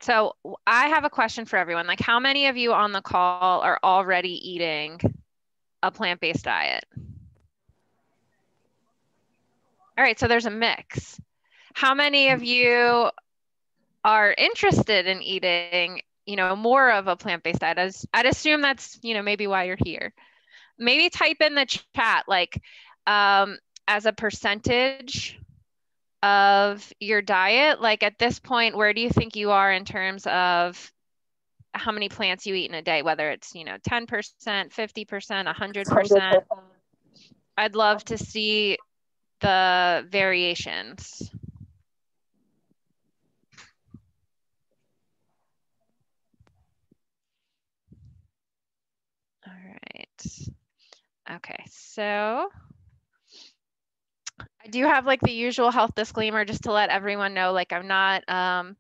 So I have a question for everyone. Like, how many of you on the call are already eating a plant-based diet? All right, so there's a mix. How many of you are interested in eating, more of a plant-based diet? I'd assume that's, maybe why you're here. Maybe type in the chat, like, um, as a percentage of your diet, like at this point, where do you think you are in terms of how many plants you eat in a day, whether it's, 10%, 50%, 100%. I'd love to see the variations. All right. Okay, so I do have like the usual health disclaimer just to let everyone know, like I'm not a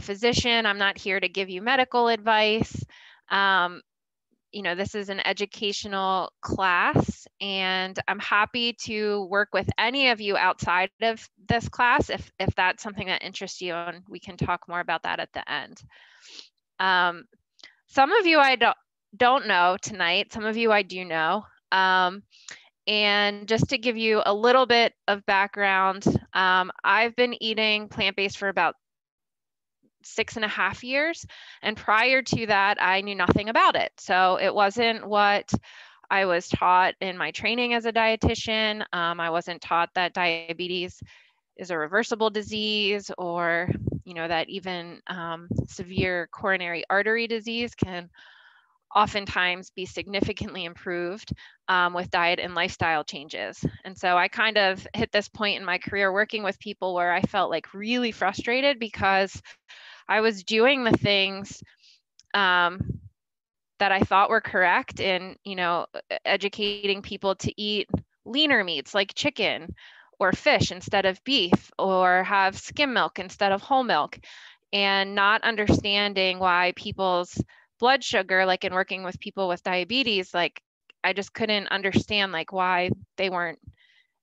physician. I'm not here to give you medical advice. This is an educational class, and I'm happy to work with any of you outside of this class if that's something that interests you, and we can talk more about that at the end. Some of you I don't know tonight, some of you I do know. And just to give you a little bit of background, I've been eating plant-based for about 6.5 years. And prior to that, I knew nothing about it. So it wasn't what I was taught in my training as a dietitian. I wasn't taught that diabetes is a reversible disease, or, that even severe coronary artery disease can oftentimes be significantly improved with diet and lifestyle changes. And so I kind of hit this point in my career working with people where I felt like really frustrated because I was doing the things that I thought were correct in, educating people to eat leaner meats like chicken or fish instead of beef, or have skim milk instead of whole milk, and not understanding why people's blood sugar, like in working with people with diabetes, like I just couldn't understand like why they weren't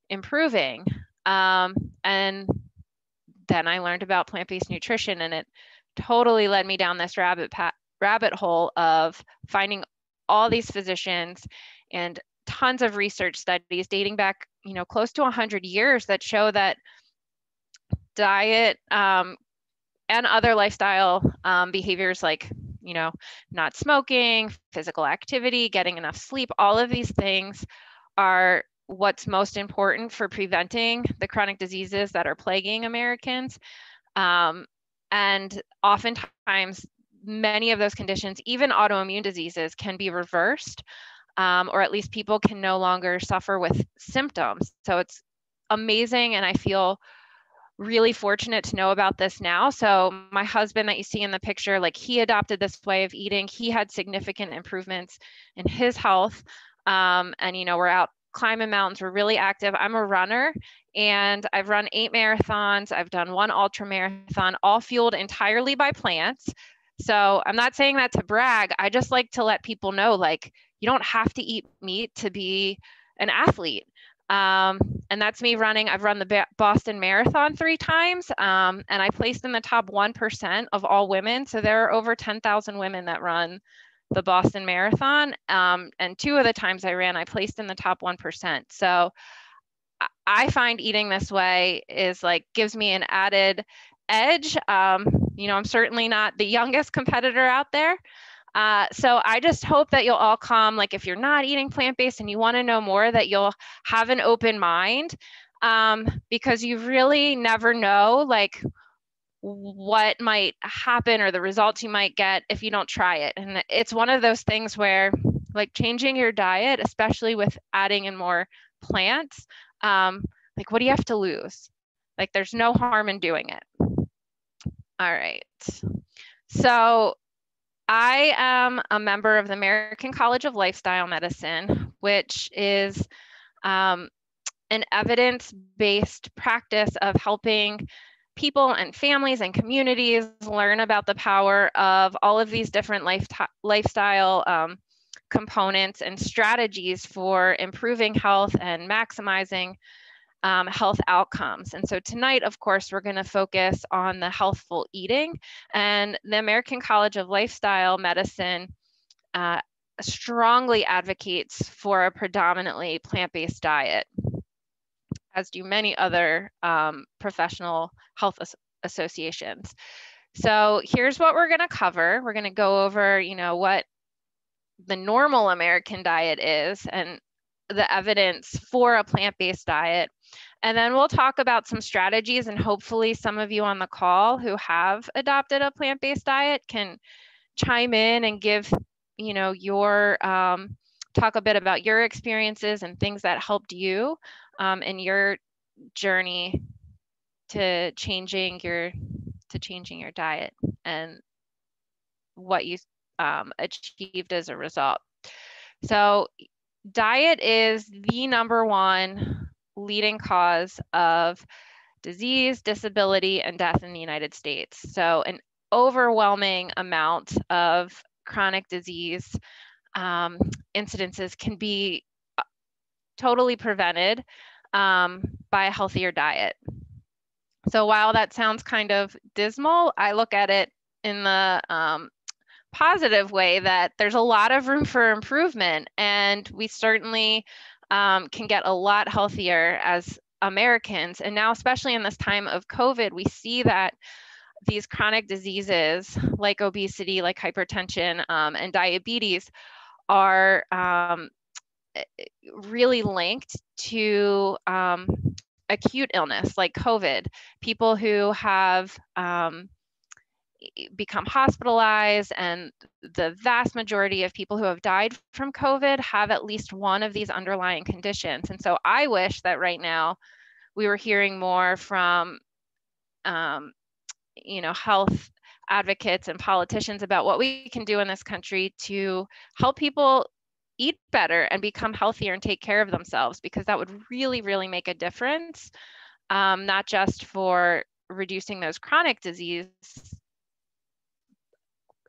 improving. And then I learned about plant-based nutrition, and it totally led me down this rabbit hole of finding all these physicians and tons of research studies dating back, close to 100 years that show that diet and other lifestyle behaviors like, not smoking, physical activity, getting enough sleep, all of these things are what's most important for preventing the chronic diseases that are plaguing Americans. And oftentimes, many of those conditions, even autoimmune diseases, can be reversed, or at least people can no longer suffer with symptoms. So it's amazing, and I feel really fortunate to know about this now. So my husband that you see in the picture, like he adopted this way of eating. He had significant improvements in his health. And, we're out climbing mountains. We're really active. I'm a runner, and I've run 8 marathons. I've done 1 ultra marathon, all fueled entirely by plants. So I'm not saying that to brag. I just like to let people know, like, you don't have to eat meat to be an athlete. And that's me running. I've run the Boston Marathon 3 times, and I placed in the top 1% of all women. So there are over 10,000 women that run the Boston Marathon. And 2 of the times I ran, I placed in the top 1%. So I find eating this way is like, gives me an added edge. I'm certainly not the youngest competitor out there. So I just hope that you'll all come, like if you're not eating plant-based and you want to know more, that you'll have an open mind, because you really never know like what might happen or the results you might get if you don't try it. And it's one of those things where like changing your diet, especially with adding in more plants, like what do you have to lose? Like there's no harm in doing it. All right. So I am a member of the American College of Lifestyle Medicine, which is an evidence-based practice of helping people and families and communities learn about the power of all of these different lifestyle components and strategies for improving health and maximizing health outcomes. And so tonight, of course, we're going to focus on the healthful eating, and the American College of Lifestyle Medicine strongly advocates for a predominantly plant-based diet, as do many other professional health associations. So here's what we're going to cover. We're going to go over, what the normal American diet is and the evidence for a plant-based diet. And then we'll talk about some strategies, and hopefully some of you on the call who have adopted a plant-based diet can chime in and give, your talk a bit about your experiences and things that helped you in your journey to changing your diet and what you achieved as a result. So diet is the number one leading cause of disease, disability, and death in the United States. So an overwhelming amount of chronic disease incidences can be totally prevented by a healthier diet. So while that sounds kind of dismal, I look at it in the positive way that there's a lot of room for improvement, and we certainly can get a lot healthier as Americans. And now, especially in this time of COVID, we see that these chronic diseases like obesity, like hypertension, and diabetes are really linked to acute illness like COVID. People who have become hospitalized, and the vast majority of people who have died from COVID have at least one of these underlying conditions. And so I wish that right now we were hearing more from health advocates and politicians about what we can do in this country to help people eat better and become healthier and take care of themselves, because that would really, really make a difference, not just for reducing those chronic disease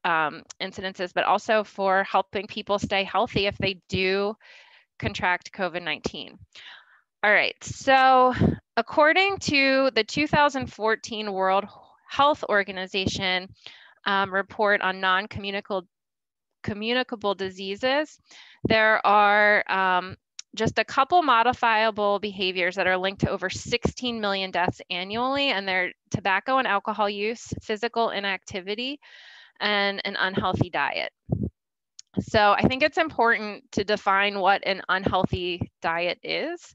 incidences, but also for helping people stay healthy if they do contract COVID-19. All right, so according to the 2014 World Health Organization report on non-communicable diseases, there are just a couple modifiable behaviors that are linked to over 16 million deaths annually, and they're tobacco and alcohol use, physical inactivity, and an unhealthy diet. So I think it's important to define what an unhealthy diet is.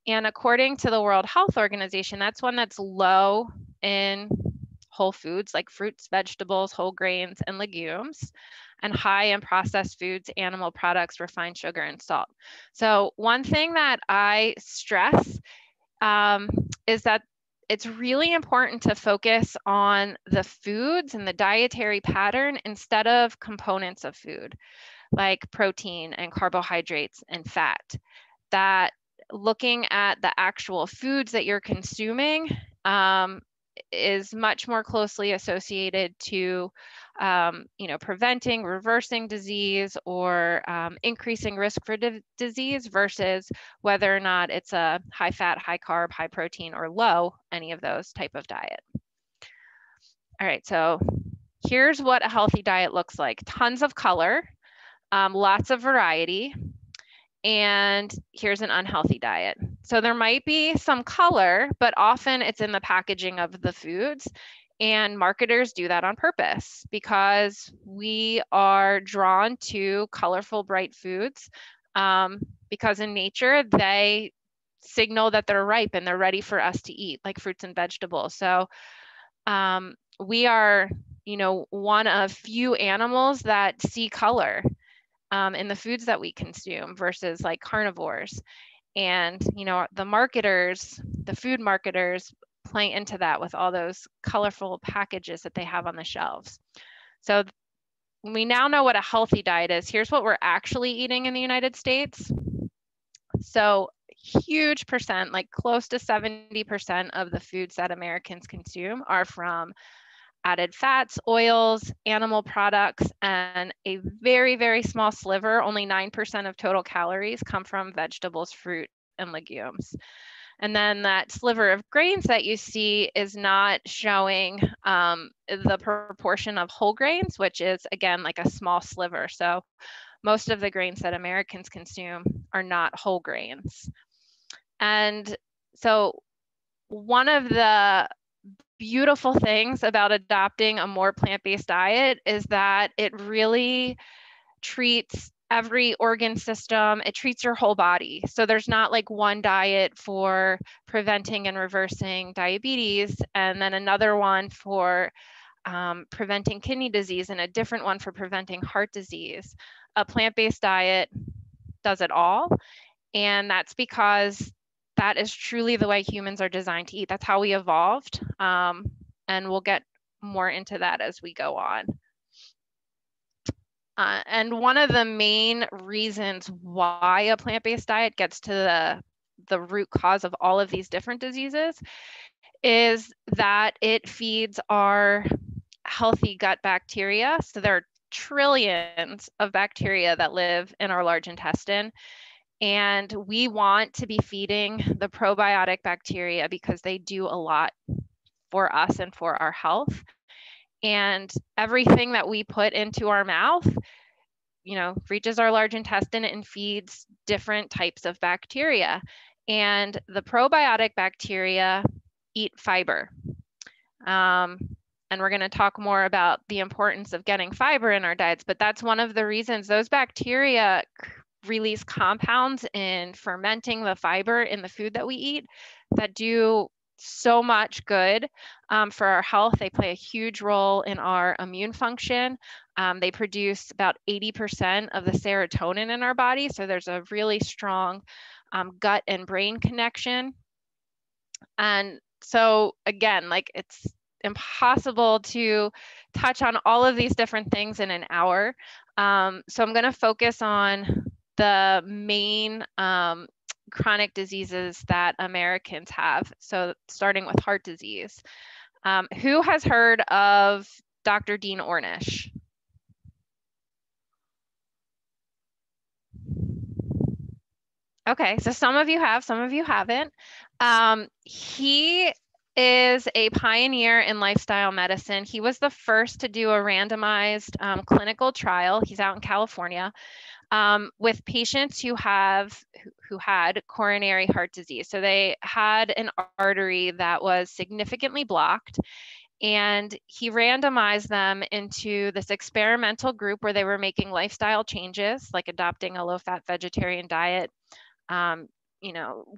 And according to the World Health Organization, that's one that's low in whole foods like fruits, vegetables, whole grains, and legumes, and high in processed foods, animal products, refined sugar, and salt. So one thing that I stress is that it's really important to focus on the foods and the dietary pattern instead of components of food, like protein and carbohydrates and fat. That looking at the actual foods that you're consuming is much more closely associated to preventing, reversing disease, or increasing risk for disease versus whether or not it's a high fat, high carb, high protein, or low any of those type of diet. All right, so here's what a healthy diet looks like. Tons of color, lots of variety, and here's an unhealthy diet. So there might be some color, but often it's in the packaging of the foods. And marketers do that on purpose because we are drawn to colorful, bright foods because in nature, they signal that they're ripe and they're ready for us to eat, like fruits and vegetables. So we are, one of few animals that see color in the foods that we consume versus like carnivores. And, the marketers, the food marketers, play into that with all those colorful packages that they have on the shelves. So we now know what a healthy diet is. Here's what we're actually eating in the United States. So huge percent, like close to 70% of the foods that Americans consume are from added fats, oils, animal products, and a very, very small sliver, only 9% of total calories, come from vegetables, fruit, and legumes. And then that sliver of grains that you see is not showing the proportion of whole grains, which is, again, like a small sliver. So most of the grains that Americans consume are not whole grains. And so one of the beautiful things about adopting a more plant-based diet is that it really treats every organ system. It treats your whole body. So there's not like one diet for preventing and reversing diabetes, and then another one for preventing kidney disease, and a different one for preventing heart disease. A plant-based diet does it all. And that's because that is truly the way humans are designed to eat. That's how we evolved. And we'll get more into that as we go on. And one of the main reasons why a plant-based diet gets to the root cause of all of these different diseases is that it feeds our healthy gut bacteria. So there are trillions of bacteria that live in our large intestine. And we want to be feeding the probiotic bacteria because they do a lot for us and for our health. And everything that we put into our mouth, reaches our large intestine and feeds different types of bacteria. And the probiotic bacteria eat fiber. And we're going to talk more about the importance of getting fiber in our diets, but that's one of the reasons those bacteria release compounds in fermenting the fiber in the food that we eat that do so much good for our health. They play a huge role in our immune function. They produce about 80% of the serotonin in our body. So there's a really strong gut and brain connection. And so again, like, it's impossible to touch on all of these different things in an hour. So I'm going to focus on the main chronic diseases that Americans have. So starting with heart disease. Who has heard of Dr. Dean Ornish? Okay, so some of you have, some of you haven't. He is a pioneer in lifestyle medicine. He was the first to do a randomized clinical trial. He's out in California with patients who had coronary heart disease. So they had an artery that was significantly blocked, and he randomized them into this experimental group where they were making lifestyle changes, like adopting a low-fat vegetarian diet,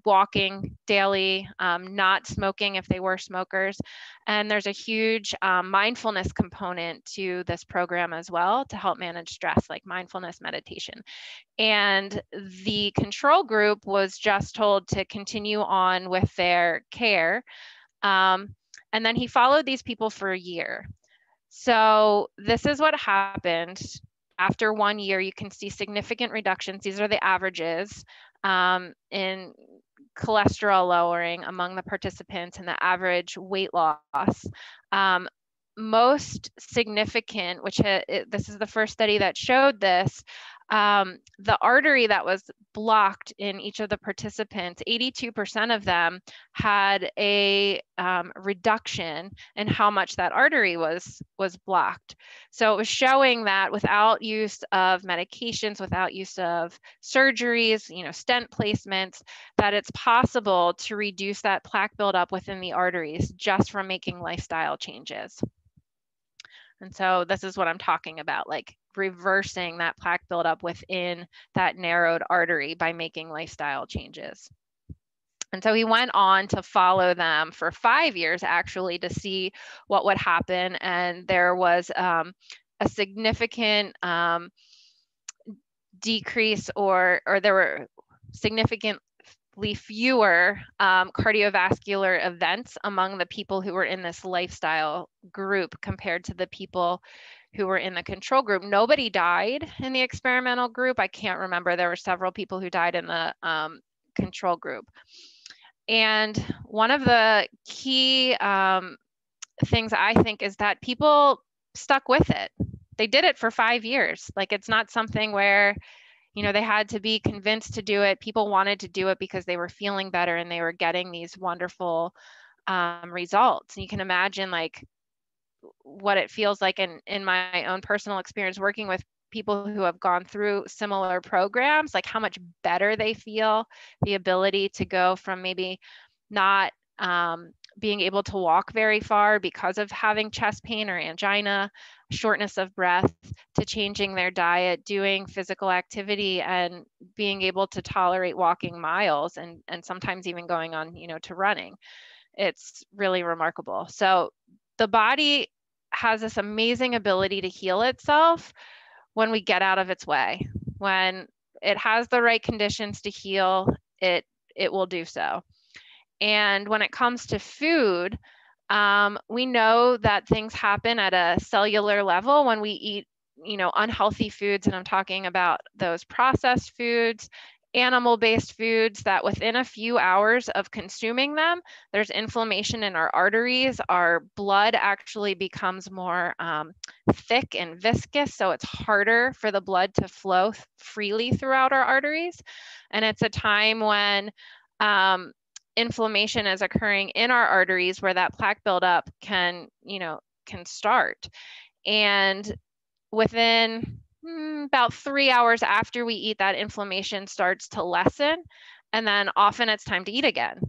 walking daily, not smoking if they were smokers. And there's a huge mindfulness component to this program as well to help manage stress, like mindfulness meditation. And the control group was just told to continue on with their care. And then he followed these people for a year. So this is what happened. After 1 year, you can see significant reductions. These are the averages in cholesterol lowering among the participants and the average weight loss. Most significant, which this is the first study that showed this, the artery that was blocked in each of the participants, 82% of them had a reduction in how much that artery was blocked. So it was showing that without use of medications, without use of surgeries, stent placements, that it's possible to reduce that plaque buildup within the arteries just from making lifestyle changes. And so this is what I'm talking about, like reversing that plaque buildup within that narrowed artery by making lifestyle changes. And so he went on to follow them for 5 years, actually, to see what would happen. And there was a significant decrease, or there were significantly fewer cardiovascular events among the people who were in this lifestyle group compared to the people who were in the control group. Nobody died in the experimental group. I can't remember. There were several people who died in the control group. And one of the key things I think is that people stuck with it. They did it for 5 years. Like, it's not something where You know, they had to be convinced to do it. People wanted to do it because they were feeling better and they were getting these wonderful results. And you can imagine like what it feels like in my own personal experience working with people who have gone through similar programs, like how much better they feel, the ability to go from maybe not being able to walk very far because of having chest pain or angina, shortness of breath, to changing their diet, doing physical activity, and being able to tolerate walking miles and sometimes even going on, you know, to running. It's really remarkable. So the body has this amazing ability to heal itself when we get out of its way. When it has the right conditions to heal, it will do so. And when it comes to food, we know that things happen at a cellular level when we eat, you know, unhealthy foods. And I'm talking about those processed foods, animal-based foods that within a few hours of consuming them, there's inflammation in our arteries. Our blood actually becomes more thick and viscous, so it's harder for the blood to flow freely throughout our arteries. And it's a time when inflammation is occurring in our arteries where that plaque buildup can, you know, can start. And within about 3 hours after we eat, that inflammation starts to lessen. And then often it's time to eat again.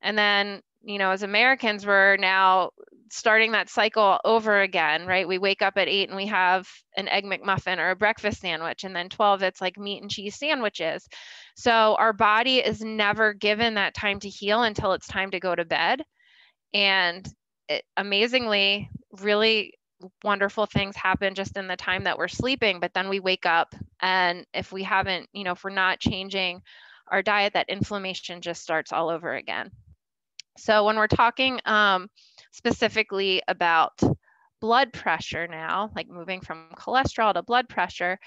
And then, you know, as Americans, we're now starting that cycle over again, right? We wake up at 8 and we have an Egg McMuffin or a breakfast sandwich. And then 12, it's like meat and cheese sandwiches. So our body is never given that time to heal until it's time to go to bed. And amazingly, really wonderful things happen just in the time that we're sleeping, but then we wake up, and if we haven't, you know, if we're not changing our diet, that inflammation just starts all over again. So when we're talking specifically about blood pressure now, like moving from cholesterol to blood pressure,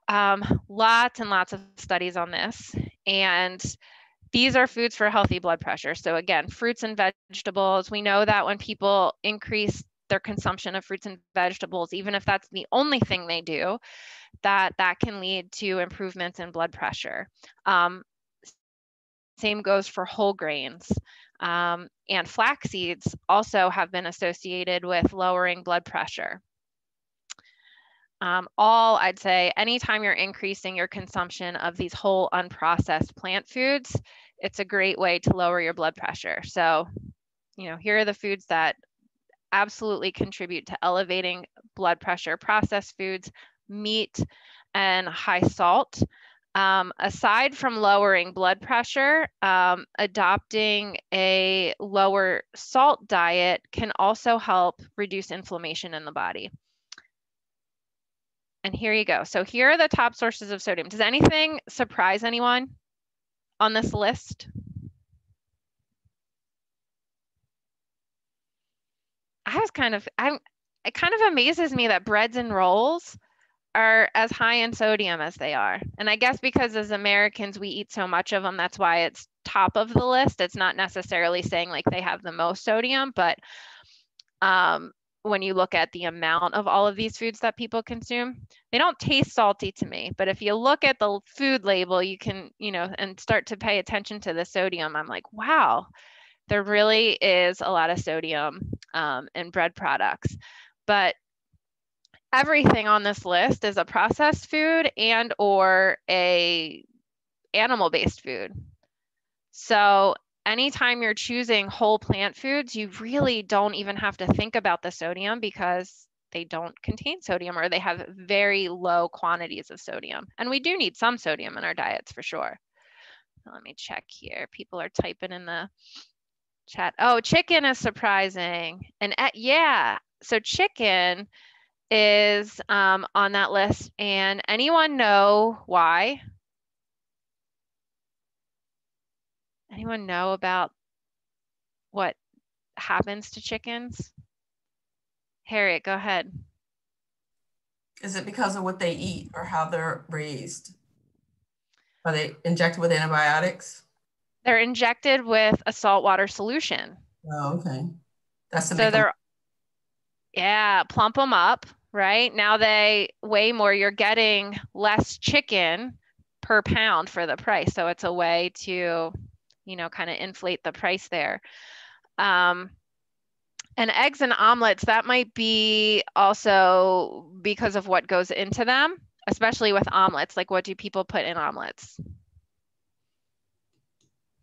lots and lots of studies on this. And these are foods for healthy blood pressure. So again, fruits and vegetables. We know that when people increase their consumption of fruits and vegetables, even if that's the only thing they do, that can lead to improvements in blood pressure. Same goes for whole grains. And flax seeds also have been associated with lowering blood pressure. I'd say anytime you're increasing your consumption of these whole unprocessed plant foods, it's a great way to lower your blood pressure. So, you know, here are the foods that absolutely contribute to elevating blood pressure: processed foods, meat, and high salt. Aside from lowering blood pressure, adopting a lower salt diet can also help reduce inflammation in the body. And here you go. So here are the top sources of sodium. Does anything surprise anyone on this list? It kind of amazes me that breads and rolls are as high in sodium as they are. And I guess because as Americans, we eat so much of them, that's why it's top of the list. It's not necessarily saying like they have the most sodium, but when you look at the amount of all of these foods that people consume, they don't taste salty to me. But if you look at the food label, you can, you know, and start to pay attention to the sodium, I'm like, wow, there really is a lot of sodium in bread products. But everything on this list is a processed food and or a animal-based food. So anytime you're choosing whole plant foods, you really don't even have to think about the sodium because they don't contain sodium or they have very low quantities of sodium. And we do need some sodium in our diets for sure. Let me check here. People are typing in the chat. Oh, chicken is surprising. And yeah, so chicken is on that list. And anyone know why? Anyone know about what happens to chickens? Harriet, go ahead. Is it because of what they eat or how they're raised? Are they injected with antibiotics? They're injected with a saltwater solution. Oh, okay. That's to So make them. Yeah, plump them up, right? Now they weigh more. You're getting less chicken per pound for the price. So it's a way to, you know, kind of inflate the price there. And eggs and omelets, that might be also because of what goes into them, especially with omelets. Like, what do people put in omelets?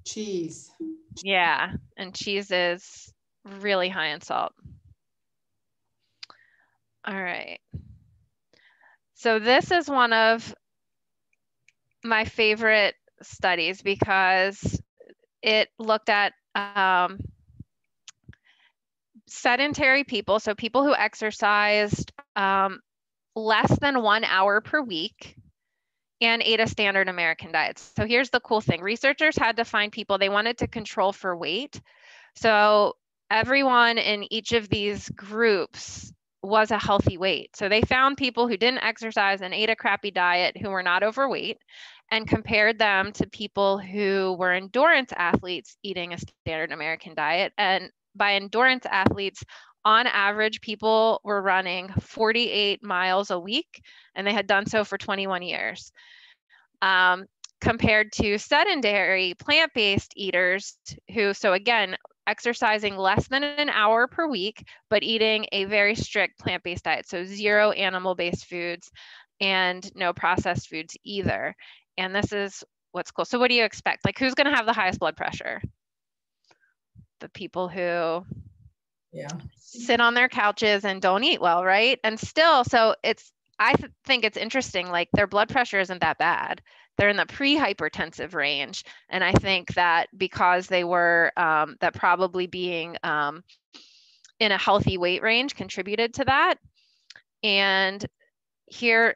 Cheese. Yeah, and cheese is really high in salt. All right. So this is one of my favorite studies because it looked at sedentary people, so people who exercised less than 1 hour per week and ate a standard American diet. So here's the cool thing. Researchers had to find people, they wanted to control for weight. So everyone in each of these groups was a healthy weight. So they found people who didn't exercise and ate a crappy diet who were not overweight and compared them to people who were endurance athletes eating a standard American diet. And by endurance athletes, on average, people were running 48 miles a week, and they had done so for 21 years. Compared to sedentary plant-based eaters who, so again, exercising less than an hour per week, but eating a very strict plant-based diet. So 0 animal-based foods and no processed foods either. And this is what's cool. So what do you expect? Like, who's going to have the highest blood pressure? The people who sit on their couches and don't eat well, right? And still, so I think it's interesting, like their blood pressure isn't that bad. They're in the pre-hypertensive range. And I think that because they were, that probably being in a healthy weight range contributed to that. And here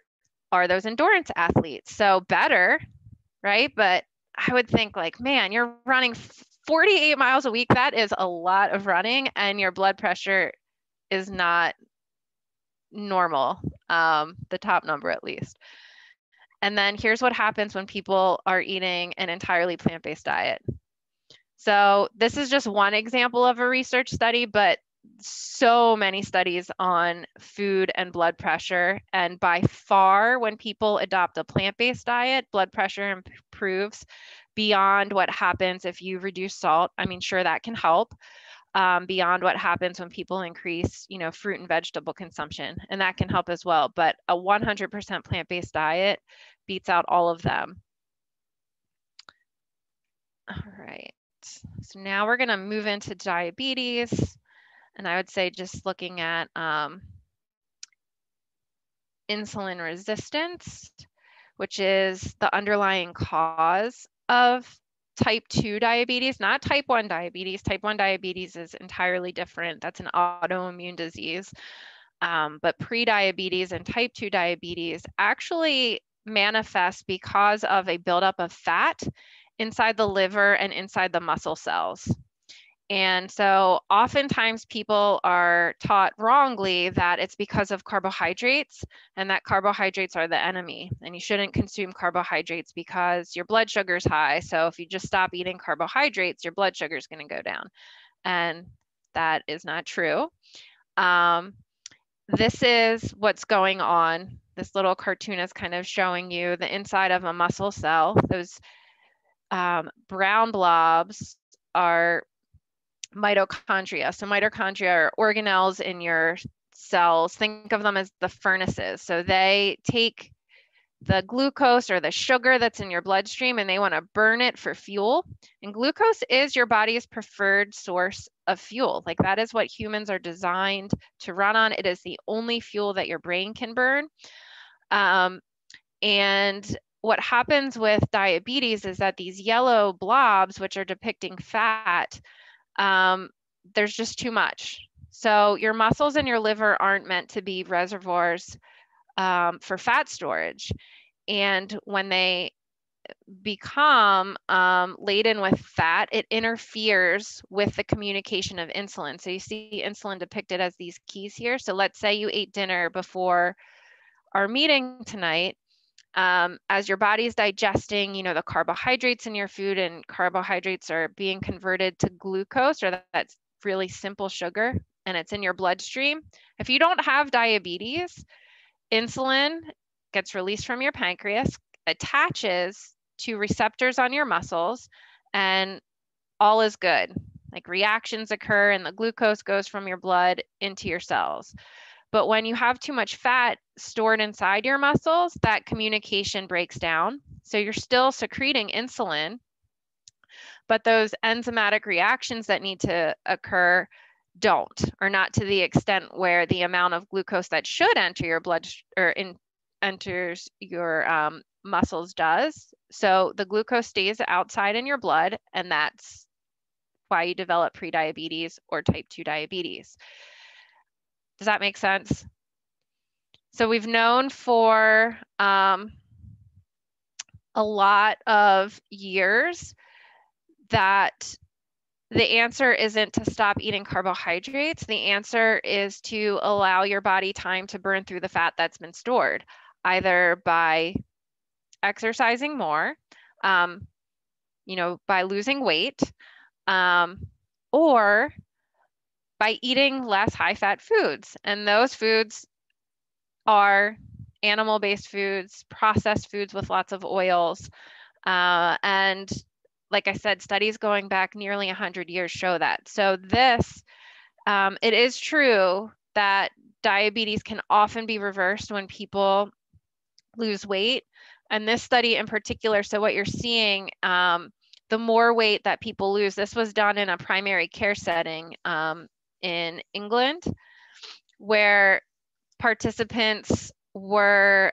are those endurance athletes. So better, right? But I would think like, man, you're running 48 miles a week. That is a lot of running, and your blood pressure is not normal, the top number at least. And then here's what happens when people are eating an entirely plant-based diet. So this is just one example of a research study, but so many studies on food and blood pressure. And by far, when people adopt a plant-based diet, blood pressure improves beyond what happens if you reduce salt. I mean, sure, that can help. Beyond what happens when people increase, you know, fruit and vegetable consumption, and that can help as well. But a 100% plant-based diet beats out all of them. All right, so now we're going to move into diabetes, and I would say just looking at insulin resistance, which is the underlying cause of type 2 diabetes, not type 1 diabetes. Type 1 diabetes is entirely different. That's an autoimmune disease. But prediabetes and type 2 diabetes actually manifest because of a buildup of fat inside the liver and inside the muscle cells. And so oftentimes people are taught wrongly that it's because of carbohydrates and that carbohydrates are the enemy and you shouldn't consume carbohydrates because your blood sugar is high. So if you just stop eating carbohydrates, your blood sugar is going to go down. And that is not true. This is what's going on. This little cartoon is kind of showing you the inside of a muscle cell. Those brown blobs are mitochondria. So mitochondria are organelles in your cells. Think of them as the furnaces. So they take the glucose or the sugar that's in your bloodstream and they want to burn it for fuel. And glucose is your body's preferred source of fuel. Like that is what humans are designed to run on. It is the only fuel that your brain can burn. And what happens with diabetes is that these yellow blobs, which are depicting fat, there's just too much. So your muscles and your liver aren't meant to be reservoirs for fat storage. And when they become laden with fat, it interferes with the communication of insulin. So you see insulin depicted as these keys here. So let's say you ate dinner before our meeting tonight. As your body's digesting, you know, the carbohydrates in your food, and carbohydrates are being converted to glucose, or that's really simple sugar, and it's in your bloodstream. If you don't have diabetes, insulin gets released from your pancreas, attaches to receptors on your muscles, and all is good. Like reactions occur and the glucose goes from your blood into your cells. But when you have too much fat stored inside your muscles, that communication breaks down. So you're still secreting insulin, but those enzymatic reactions that need to occur don't, or not to the extent where the amount of glucose that should enter your blood enters your muscles does. So the glucose stays outside in your blood, and that's why you develop prediabetes or type 2 diabetes. Does that make sense? So we've known for a lot of years that the answer isn't to stop eating carbohydrates. The answer is to allow your body time to burn through the fat that's been stored, either by exercising more, by losing weight, or by eating less high-fat foods. And those foods are animal-based foods, processed foods with lots of oils. And like I said, studies going back nearly 100 years show that. So it is true that diabetes can often be reversed when people lose weight. And this study in particular, so what you're seeing, the more weight that people lose, this was done in a primary care setting in England, where participants were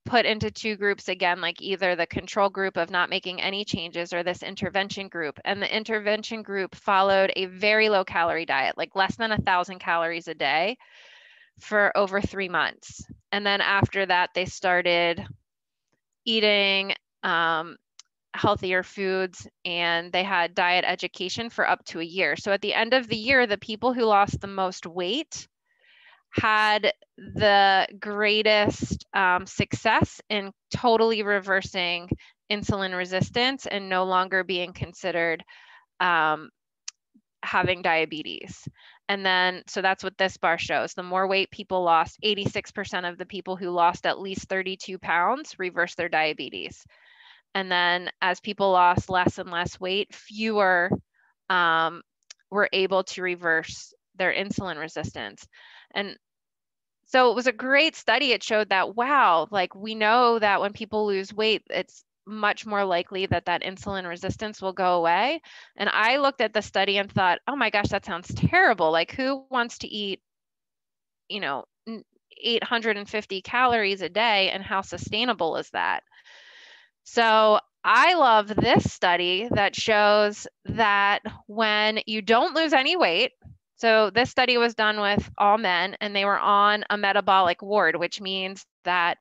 put into two groups again, like either the control group of not making any changes or this intervention group. And the intervention group followed a very low calorie diet, like less than 1,000 calories a day for over 3 months. And then after that, they started eating healthier foods, and they had diet education for up to a year. So at the end of the year, the people who lost the most weight had the greatest success in totally reversing insulin resistance and no longer being considered having diabetes. And then, so that's what this bar shows. The more weight people lost, 86% of the people who lost at least 32 pounds reversed their diabetes. And then as people lost less and less weight, fewer were able to reverse their insulin resistance. And so it was a great study. It showed that, wow, like we know that when people lose weight, it's much more likely that that insulin resistance will go away. And I looked at the study and thought, oh my gosh, that sounds terrible. Like who wants to eat, 850 calories a day, and how sustainable is that? So I love this study that shows that when you don't lose any weight, so this study was done with all men, and they were on a metabolic ward, which means that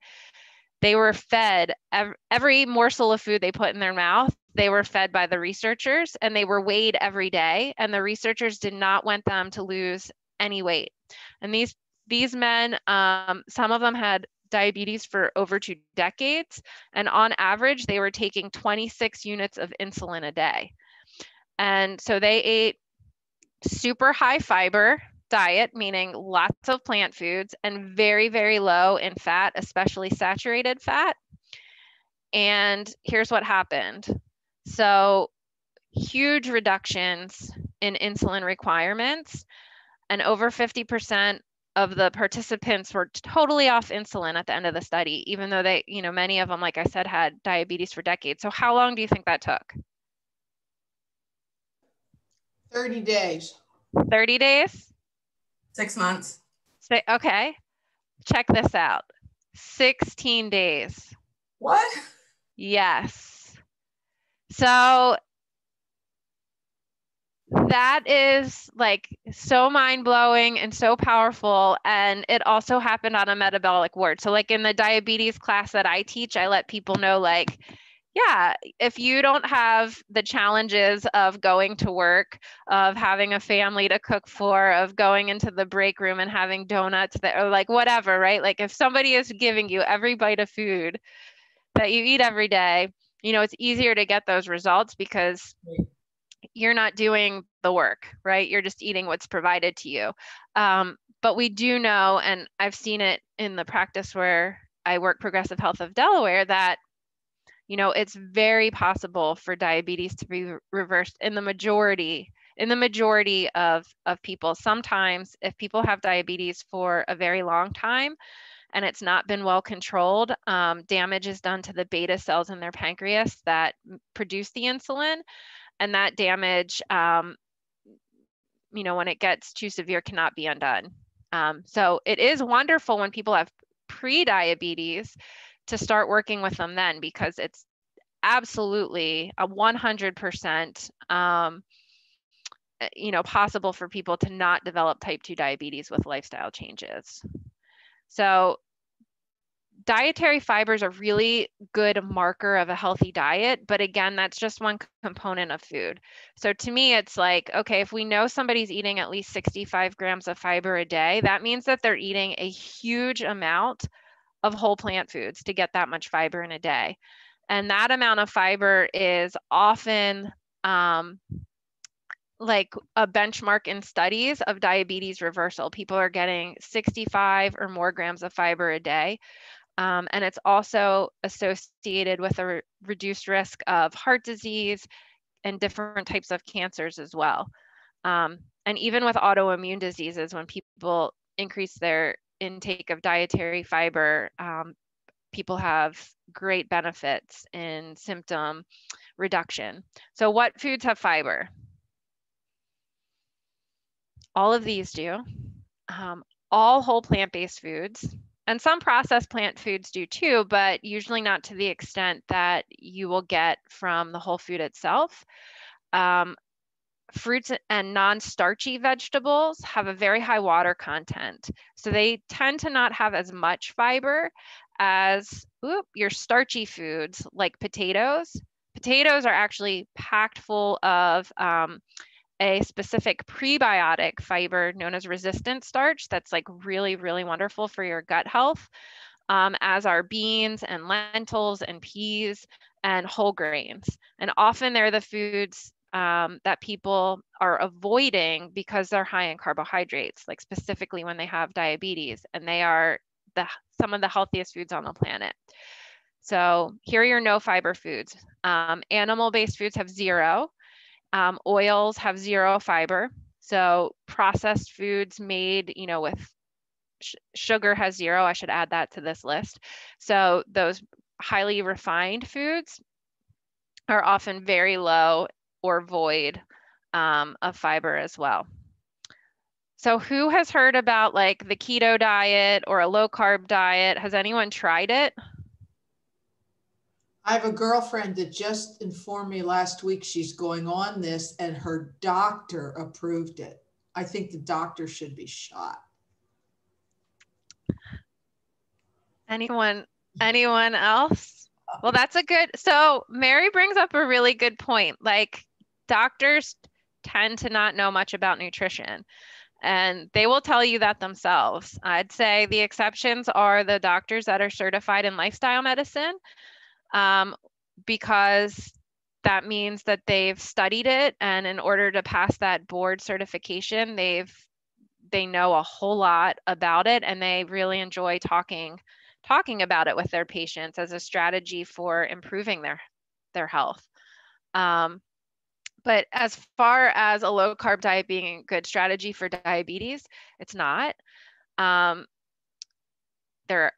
they were fed every morsel of food they put in their mouth. They were fed by the researchers, and they were weighed every day. And the researchers did not want them to lose any weight. And these men, some of them had diabetes for over 2 decades. And on average, they were taking 26 units of insulin a day. And so they ate super high fiber diet, meaning lots of plant foods, and very, very low in fat, especially saturated fat. And here's what happened. So huge reductions in insulin requirements, and over 50% of the participants were totally off insulin at the end of the study, even though they, many of them, like I said, had diabetes for decades. So how long do you think that took? 30 days. 30 days? 6 months. Okay, check this out. 16 days. What? Yes. So that is like so mind-blowing and so powerful. And it also happened on a metabolic ward. So like in the diabetes class that I teach, I let people know, like, yeah, if you don't have the challenges of going to work, of having a family to cook for, of going into the break room and having donuts or like whatever, right? Like if somebody is giving you every bite of food that you eat every day, it's easier to get those results because you're not doing the work, right? You're just eating what's provided to you. But we do know, and I've seen it in the practice where I work Progressive Health of Delaware, that, you know, it's very possible for diabetes to be reversed in the majority of people. Sometimes if people have diabetes for a very long time and it's not been well controlled, damage is done to the beta cells in their pancreas that produce the insulin. And that damage, you know, when it gets too severe, cannot be undone. So it is wonderful when people have pre-diabetes to start working with them then, because it's absolutely a 100%, you know, possible for people to not develop type 2 diabetes with lifestyle changes. So dietary fiber is a really good marker of a healthy diet, but again, that's just one component of food. So to me, it's like, okay, if we know somebody's eating at least 65 grams of fiber a day, that means that they're eating a huge amount of whole plant foods to get that much fiber in a day. And that amount of fiber is often like a benchmark in studies of diabetes reversal. People are getting 65 or more grams of fiber a day. And it's also associated with a reduced risk of heart disease and different types of cancers as well. And even with autoimmune diseases, when people increase their intake of dietary fiber, people have great benefits in symptom reduction. So what foods have fiber? All of these do. All whole plant-based foods, and some processed plant foods do too, but usually not to the extent that you will get from the whole food itself. Fruits and non-starchy vegetables have a very high water content, so they tend to not have as much fiber as your starchy foods like potatoes. Potatoes are actually packed full of a specific prebiotic fiber known as resistant starch that's like really, really wonderful for your gut health, as are beans and lentils and peas and whole grains. And often they're the foods that people are avoiding because they're high in carbohydrates, like specifically when they have diabetes, and they are some of the healthiest foods on the planet. So here are your no fiber foods. Animal-based foods have 0. Oils have 0 fiber. So processed foods made, you know, with sugar has 0. I should add that to this list. So those highly refined foods are often very low or void of fiber as well. So who has heard about like the keto diet or a low carb diet? Has anyone tried it? I have a girlfriend that just informed me last week she's going on this and her doctor approved it. I think the doctor should be shot. Anyone else? Well, that's a good, so Mary brings up a really good point. Like doctors tend to not know much about nutrition, and they will tell you that themselves. I'd say the exceptions are the doctors that are certified in lifestyle medicine, because that means that they've studied it, and in order to pass that board certification, they know a whole lot about it, and they really enjoy talking about it with their patients as a strategy for improving their health. But as far as a low carb diet being a good strategy for diabetes, it's not. There are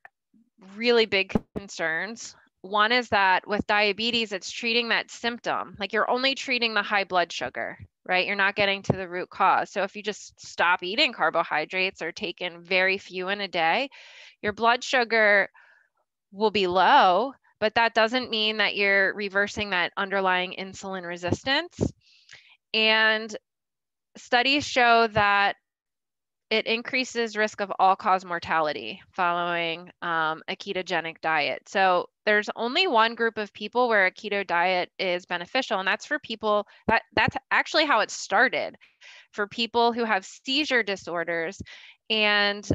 really big concerns. One is that with diabetes, it's treating that symptom. Like you're only treating the high blood sugar, right? You're not getting to the root cause. So if you just stop eating carbohydrates or take in very few in a day, your blood sugar will be low, but that doesn't mean that you're reversing that underlying insulin resistance. And studies show that it increases risk of all-cause mortality following a ketogenic diet. So there's only one group of people where a keto diet is beneficial, and that's for people, that's actually how it started, for people who have seizure disorders and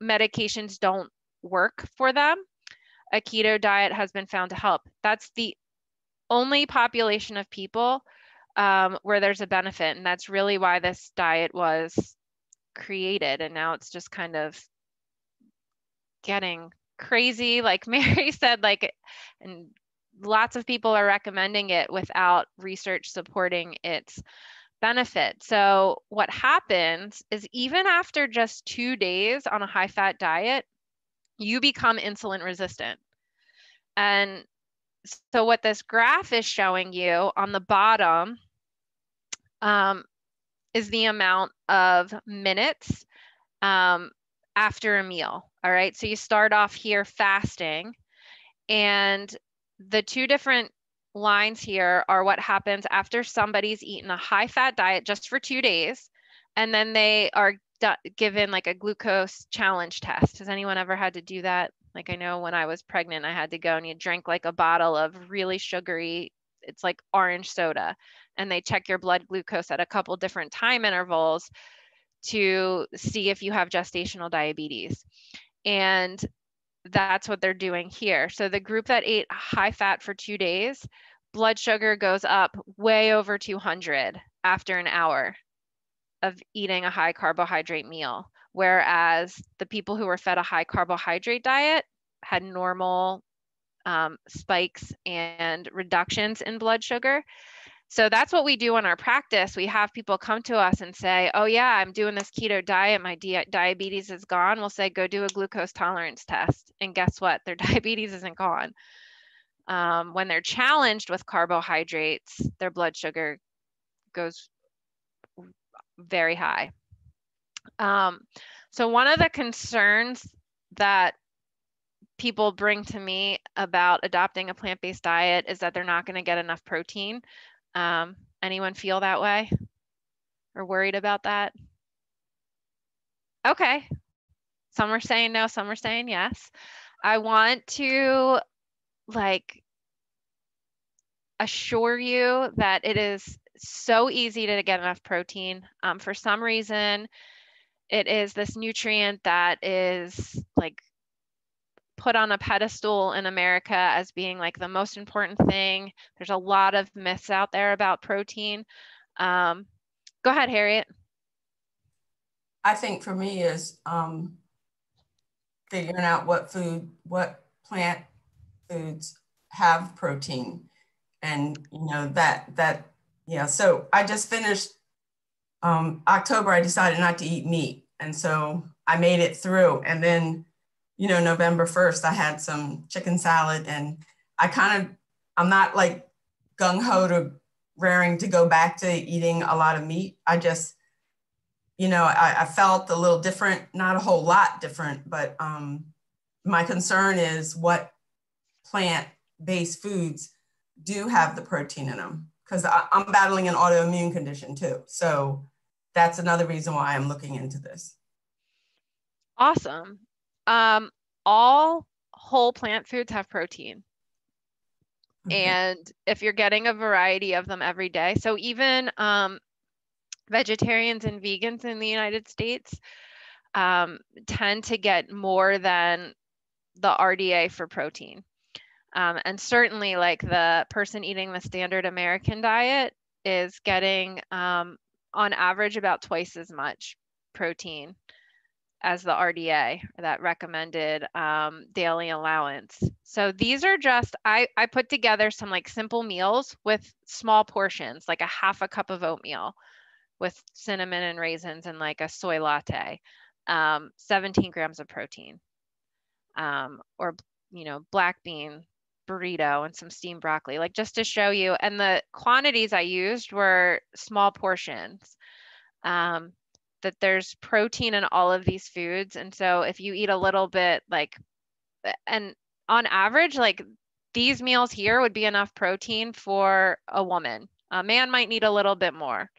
medications don't work for them. A keto diet has been found to help. That's the only population of people where there's a benefit, and that's really why this diet was created, and now it's just kind of getting crazy. Like Mary said, like, and lots of people are recommending it without research supporting its benefit. So what happens is even after just 2 days on a high fat diet, you become insulin resistant. And so what this graph is showing you on the bottom is the amount of minutes after a meal. All right. So you start off here fasting, and the two different lines here are what happens after somebody's eaten a high fat diet just for 2 days, and then they are given like a glucose challenge test. Has anyone ever had to do that? Like, I know when I was pregnant, I had to go and you drink like a bottle of really sugary, it's like orange soda, and they check your blood glucose at a couple different time intervals to see if you have gestational diabetes. And that's what they're doing here. So the group that ate high fat for 2 days, blood sugar goes up way over 200 after an hour of eating a high carbohydrate meal. Whereas the people who were fed a high carbohydrate diet had normal spikes and reductions in blood sugar. So that's what we do in our practice. We have people come to us and say, oh yeah, I'm doing this keto diet. My diabetes is gone. We'll say, go do a glucose tolerance test. And guess what? Their diabetes isn't gone. When they're challenged with carbohydrates, their blood sugar goes very high. So one of the concerns that people bring to me about adopting a plant-based diet is that they're not going to get enough protein. Anyone feel that way or worried about that? Okay. Some are saying no, some are saying yes. I want to like assure you that it is so easy to get enough protein. For some reason, it is this nutrient that is like put on a pedestal in America as being like the most important thing. There's a lot of myths out there about protein. Go ahead, Harriet. I think for me is figuring out what plant foods have protein, and so I just finished October. I decided not to eat meat, and so I made it through, and then November 1st, I had some chicken salad, and I'm not like gung-ho to raring to go back to eating a lot of meat. I just, I felt a little different, not a whole lot different, but my concern is what plant-based foods do have the protein in them, because I'm battling an autoimmune condition too. So that's another reason why I'm looking into this. Awesome. All whole plant foods have protein. Okay. And if you're getting a variety of them every day, so even vegetarians and vegans in the United States tend to get more than the RDA for protein. And certainly like the person eating the standard American diet is getting on average about twice as much protein as the RDA, that recommended daily allowance. So these are just, I put together some like simple meals with small portions, like a half a cup of oatmeal with cinnamon and raisins and like a soy latte, 17 grams of protein, or, black bean burrito and some steamed broccoli, like just to show you. And the quantities I used were small portions. That there's protein in all of these foods. And so if you eat a little bit, and on average, like these meals here would be enough protein for a woman. A man might need a little bit more.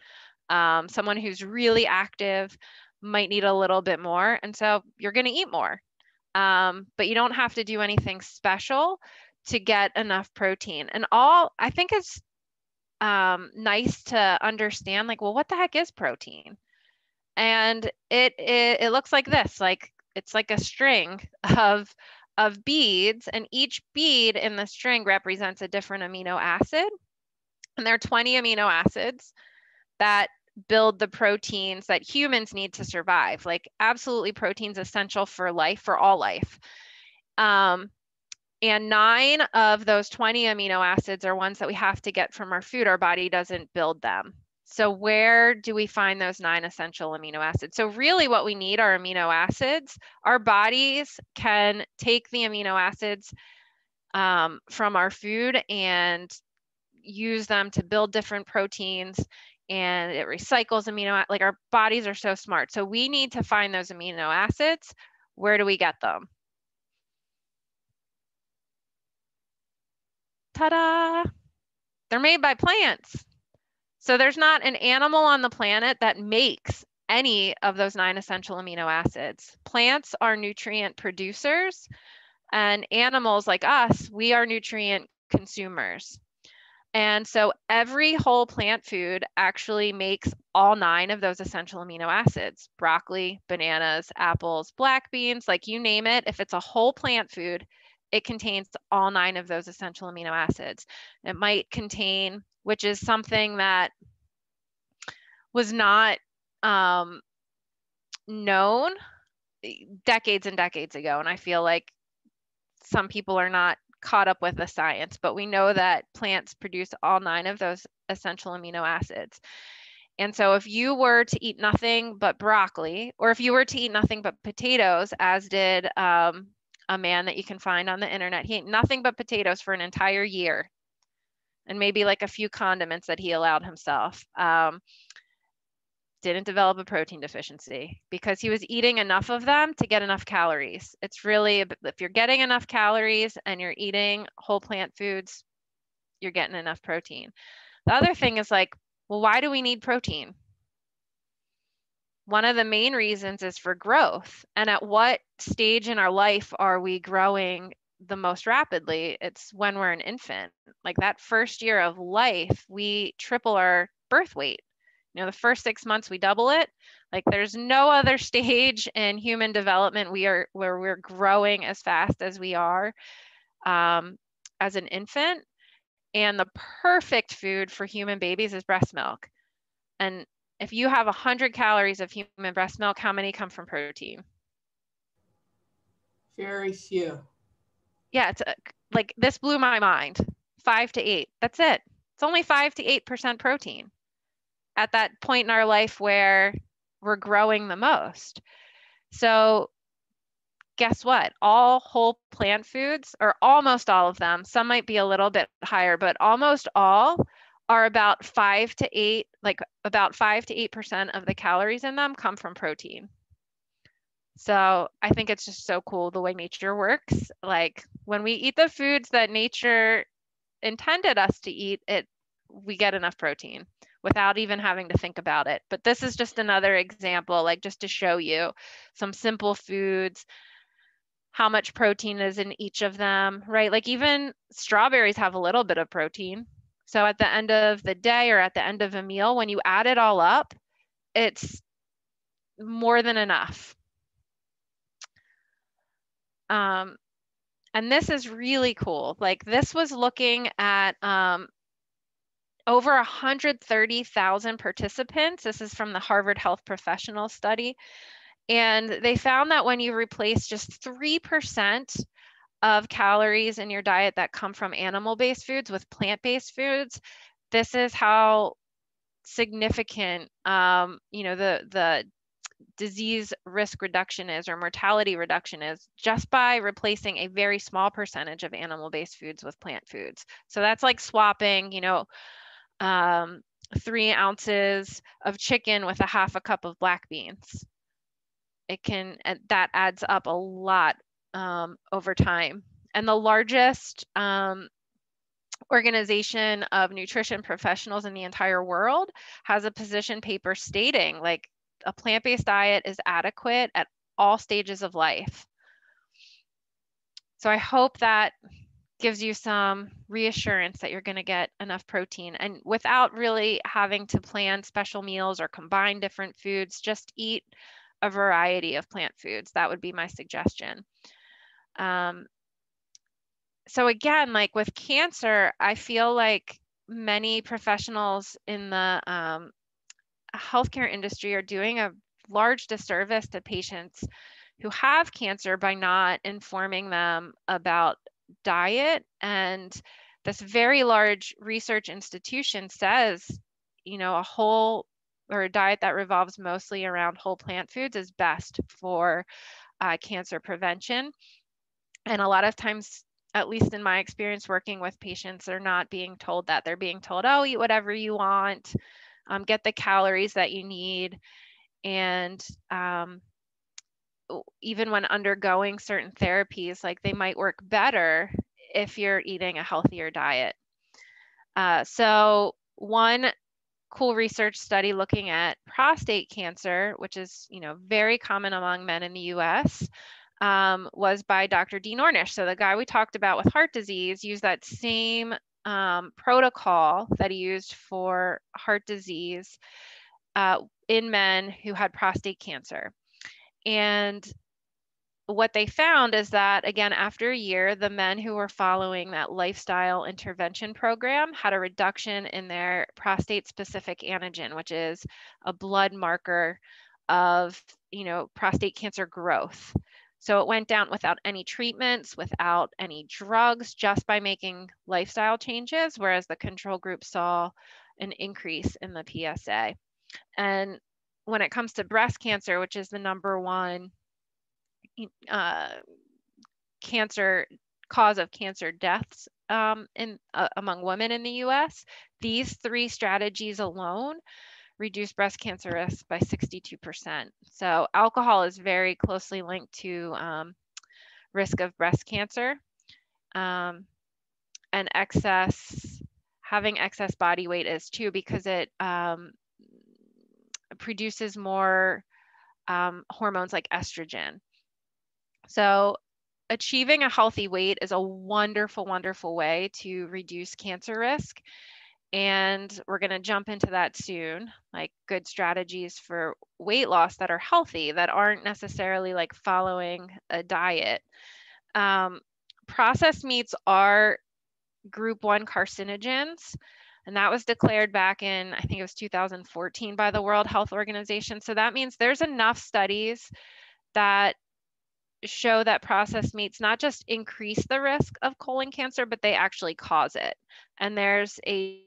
Someone who's really active might need a little bit more. And so you're going to eat more. But you don't have to do anything special to get enough protein. And I think it's nice to understand, like, well, what the heck is protein? And it looks like this, like it's like a string of beads, and each bead in the string represents a different amino acid. And there are 20 amino acids that build the proteins that humans need to survive. Like absolutely, protein's essential for life, for all life. And 9 of those 20 amino acids are ones that we have to get from our food. Our body doesn't build them. So where do we find those 9 essential amino acids? So really what we need are amino acids. Our bodies can take the amino acids from our food and use them to build different proteins, and it recycles like our bodies are so smart. So we need to find those amino acids. Where do we get them? Ta-da! They're made by plants. So there's not an animal on the planet that makes any of those 9 essential amino acids. Plants are nutrient producers, and animals like us, we are nutrient consumers. And so every whole plant food actually makes all 9 of those essential amino acids: broccoli, bananas, apples, black beans, like you name it. If it's a whole plant food, it contains all 9 of those essential amino acids. It might contain, which is something that was not known decades and decades ago. And I feel like some people are not caught up with the science, but we know that plants produce all 9 of those essential amino acids. And so if you were to eat nothing but broccoli, or if you were to eat nothing but potatoes, as did a man that you can find on the internet, he ate nothing but potatoes for an entire year, and maybe like a few condiments that he allowed himself. Didn't develop a protein deficiency because he was eating enough of them to get enough calories. It's really, if you're getting enough calories and you're eating whole plant foods, you're getting enough protein. The other thing is like, well, why do we need protein? One of the main reasons is for growth. And at what stage in our life are we growing the most rapidly? It's when we're an infant. Like that first year of life, we triple our birth weight. You know, the first 6 months we double it. Like there's no other stage in human development where we're growing as fast as we are as an infant. And the perfect food for human babies is breast milk. And if you have 100 calories of human breast milk, how many come from protein? Very few. Yeah, it's like this blew my mind. 5 to 8. That's it. It's only 5 to 8% protein at that point in our life where we're growing the most. So guess what? All whole plant foods, or almost all of them, some might be a little bit higher, but almost all are about 5 to 8, like about 5 to 8% of the calories in them come from protein. So I think it's just so cool the way nature works. Like when we eat the foods that nature intended us to eat, we get enough protein without even having to think about it. But this is just another example, like just to show you some simple foods, how much protein is in each of them, right? Like even strawberries have a little bit of protein. So at the end of the day or at the end of a meal, when you add it all up, it's more than enough. And this is really cool. Like this was looking at over 130,000 participants. This is from the Harvard Health Professional Study. And they found that when you replace just 3% of calories in your diet that come from animal-based foods with plant-based foods, this is how significant, the disease risk reduction is, or mortality reduction is, just by replacing a very small percentage of animal-based foods with plant foods. So that's like swapping, 3 ounces of chicken with a half a cup of black beans. That adds up a lot over time. And the largest organization of nutrition professionals in the entire world has a position paper stating like a plant-based diet is adequate at all stages of life. So I hope that gives you some reassurance that you're going to get enough protein, and without really having to plan special meals or combine different foods, just eat a variety of plant foods. That would be my suggestion. So again, like with cancer, I feel like many professionals in the healthcare industry are doing a large disservice to patients who have cancer by not informing them about diet. And this very large research institution says, you know, a diet that revolves mostly around whole plant foods is best for cancer prevention. And a lot of times, at least in my experience working with patients, they're not being told that. They're being told, oh, eat whatever you want, get the calories that you need. And even when undergoing certain therapies, like they might work better if you're eating a healthier diet. So one cool research study looking at prostate cancer, which is, you know, very common among men in the US, was by Dr. Dean Ornish. So the guy we talked about with heart disease used that same protocol that he used for heart disease in men who had prostate cancer. And what they found is that, again, after a year, the men who were following that lifestyle intervention program had a reduction in their prostate-specific antigen, which is a blood marker of, you know, prostate cancer growth. So it went down without any treatments, without any drugs, just by making lifestyle changes, whereas the control group saw an increase in the PSA. And when it comes to breast cancer, which is the #1 cancer cause of cancer deaths among women in the US, these 3 strategies alone reduce breast cancer risk by 62%. So alcohol is very closely linked to risk of breast cancer, and having excess body weight is too, because it produces more hormones like estrogen. So achieving a healthy weight is a wonderful, wonderful way to reduce cancer risk. And we're going to jump into that soon, like good strategies for weight loss that are healthy, that aren't necessarily like following a diet. Processed meats are group 1 carcinogens, and that was declared back in, I think it was 2014 by the World Health Organization. So that means there's enough studies that show that processed meats not just increase the risk of colon cancer, but they actually cause it. And there's a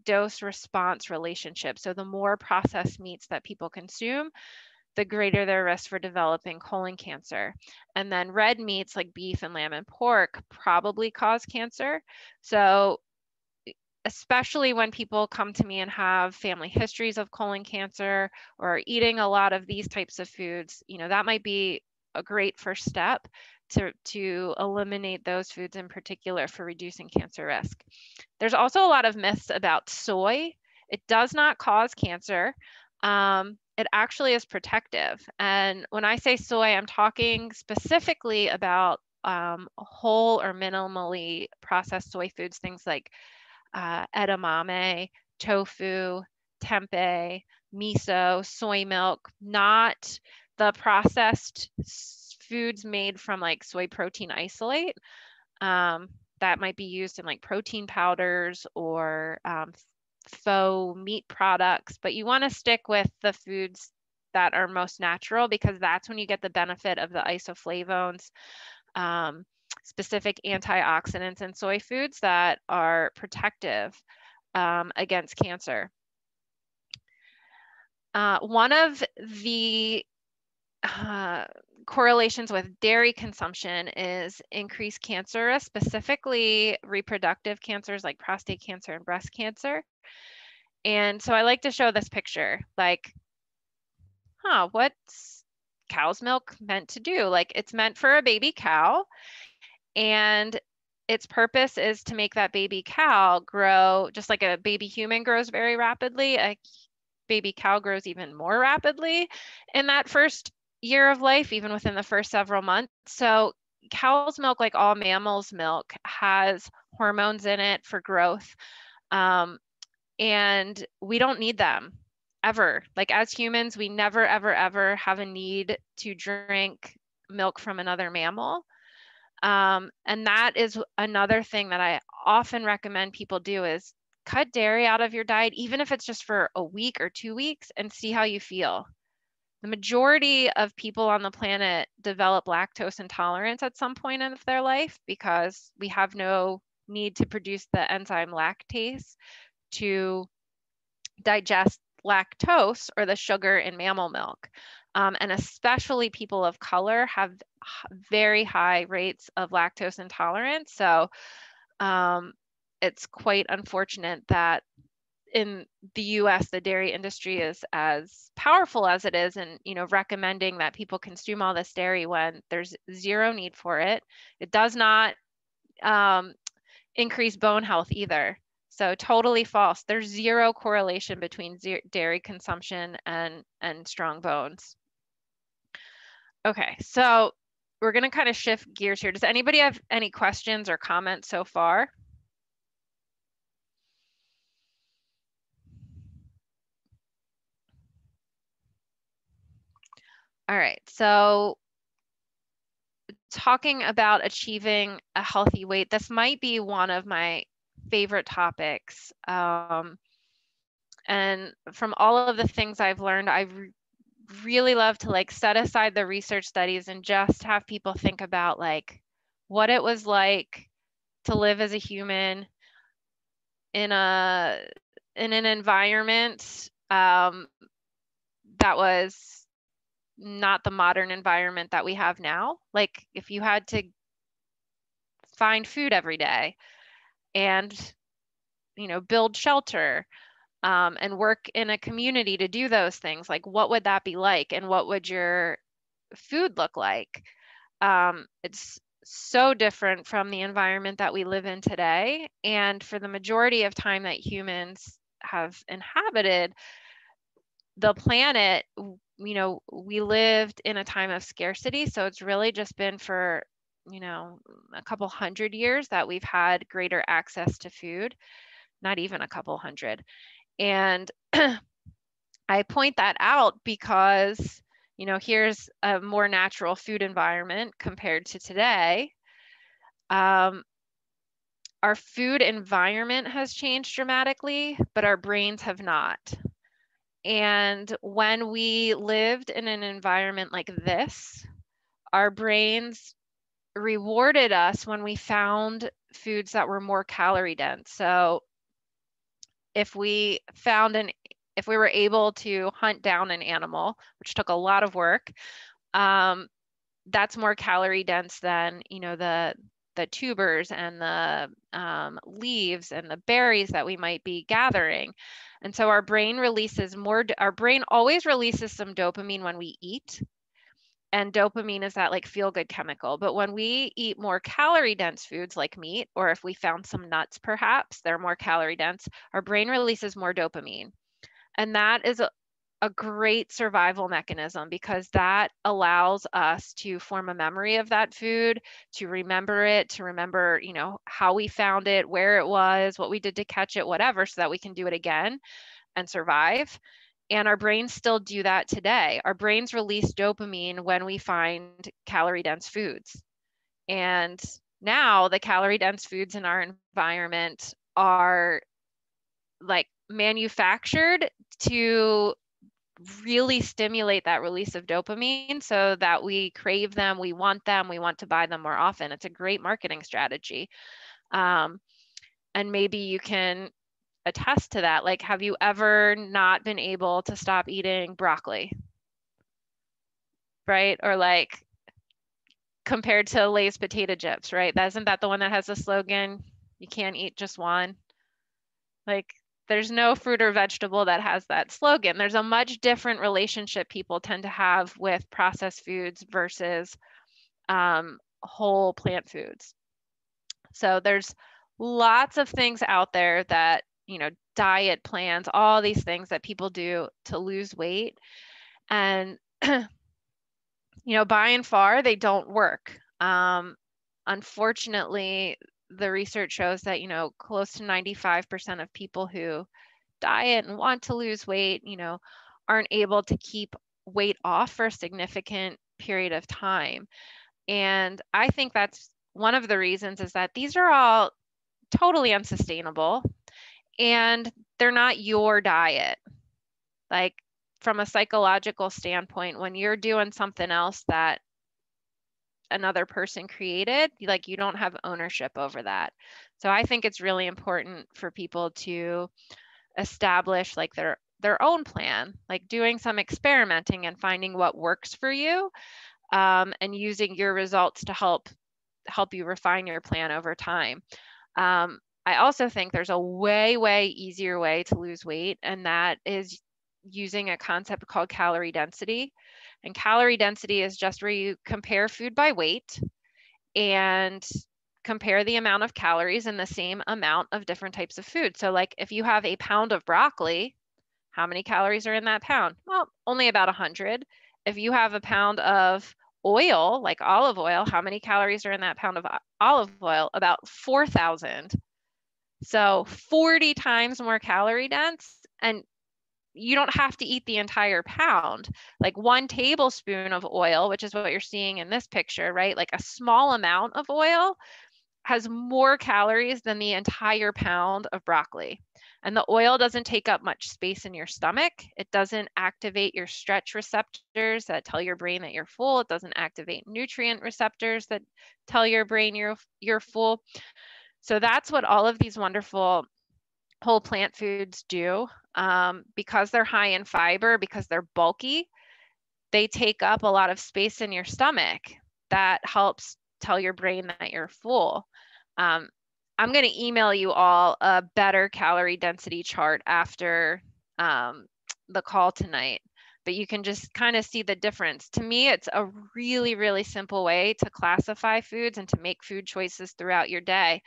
dose response relationship. So the more processed meats that people consume, the greater their risk for developing colon cancer. And then red meats like beef and lamb and pork probably cause cancer. So especially when people come to me and have family histories of colon cancer or are eating a lot of these types of foods, you know, that might be a great first step to eliminate those foods in particular for reducing cancer risk. There's also a lot of myths about soy. It does not cause cancer. It actually is protective. And when I say soy, I'm talking specifically about whole or minimally processed soy foods, things like edamame, tofu, tempeh, miso, soy milk, not the processed foods made from like soy protein isolate that might be used in like protein powders or faux meat products, but you want to stick with the foods that are most natural, because that's when you get the benefit of the isoflavones, specific antioxidants in soy foods that are protective against cancer. One of the correlations with dairy consumption is increased cancer risk, specifically reproductive cancers like prostate cancer and breast cancer. And so I like to show this picture, like, what's cow's milk meant to do? Like, it's meant for a baby cow, and its purpose is to make that baby cow grow just like a baby human grows very rapidly. A baby cow grows even more rapidly in that first year of life, even within the first several months. So cow's milk, like all mammals' milk, has hormones in it for growth. And we don't need them ever. Like as humans, we never, ever, ever have a need to drink milk from another mammal. And that is another thing that I often recommend people do, is cut dairy out of your diet, even if it's just for a week or 2 weeks, and see how you feel. the majority of people on the planet develop lactose intolerance at some point of their life because we have no need to produce the enzyme lactase to digest lactose or the sugar in mammal milk. And especially people of color have very high rates of lactose intolerance. So it's quite unfortunate that in the US, the dairy industry is as powerful as it is, and recommending that people consume all this dairy when there's zero need for it. It does not increase bone health either. So totally false. There's zero correlation between dairy consumption and strong bones. Okay, so we're going to kind of shift gears here. Does anybody have any questions or comments so far? All right, so talking about achieving a healthy weight, this might be one of my favorite topics. And from all of the things I've learned, I really love to like set aside the research studies and just have people think about like what it was like to live as a human in an environment that was not the modern environment that we have now. Like if you had to find food every day and build shelter and work in a community to do those things, like what would that be like, and what would your food look like? It's so different from the environment that we live in today. And for the majority of time that humans have inhabited the planet, we lived in a time of scarcity. So it's really just been for, a couple hundred years that we've had greater access to food, not even a couple hundred. And I point that out because, here's a more natural food environment compared to today. Our food environment has changed dramatically, but our brains have not. And when we lived in an environment like this, our brains rewarded us when we found foods that were more calorie dense. So if we were able to hunt down an animal, which took a lot of work, that's more calorie dense than, the tubers and the leaves and the berries that we might be gathering. And so our brain always releases some dopamine when we eat. And dopamine is that like feel good chemical. But when we eat more calorie dense foods like meat, or if we found some nuts, perhaps they're more calorie dense, our brain releases more dopamine. And that is a great survival mechanism because that allows us to form a memory of that food, to remember it, to remember, how we found it, where it was, what we did to catch it, whatever, so that we can do it again and survive. And our brains still do that today. Our brains release dopamine when we find calorie dense foods. And now the calorie dense foods in our environment are like manufactured to really stimulate that release of dopamine so that we crave them, we want to buy them more often. It's a great marketing strategy. And maybe you can attest to that. Like, have you ever not been able to stop eating broccoli? Right? Or like compared to Lay's potato chips, right? Isn't that the one that has the slogan, you can't eat just one? Like, there's no fruit or vegetable that has that slogan. There's a much different relationship people tend to have with processed foods versus whole plant foods. So there's lots of things out there that, diet plans, all these things that people do to lose weight. And, by and far, they don't work. Unfortunately, the research shows that, close to 95% of people who diet and want to lose weight, aren't able to keep weight off for a significant period of time. And I think that's one of the reasons is that these are all totally unsustainable and they're not your diet. Like from a psychological standpoint, when you're doing something else that another person created, like you don't have ownership over that. So I think it's really important for people to establish like their own plan, like doing some experimenting and finding what works for you, and using your results to help you refine your plan over time. I also think there's a way easier way to lose weight, and that is using a concept called calorie density. And calorie density is just where you compare food by weight and compare the amount of calories in the same amount of different types of food. So like if you have a pound of broccoli, how many calories are in that pound? Well, only about 100. If you have a pound of oil, like olive oil, how many calories are in that pound of olive oil? About 4,000. So 40 times more calorie dense, and you don't have to eat the entire pound. Like 1 tablespoon of oil, which is what you're seeing in this picture, right? Like a small amount of oil has more calories than the entire pound of broccoli. And the oil doesn't take up much space in your stomach. It doesn't activate your stretch receptors that tell your brain that you're full. It doesn't activate nutrient receptors that tell your brain you're full. So that's what all of these wonderful whole plant foods do. Because they're high in fiber, because they're bulky, they take up a lot of space in your stomach. That helps tell your brain that you're full. I'm going to email you all a better calorie density chart after the call tonight, but you can just kind of see the difference. To me, it's a really simple way to classify foods and to make food choices throughout your day.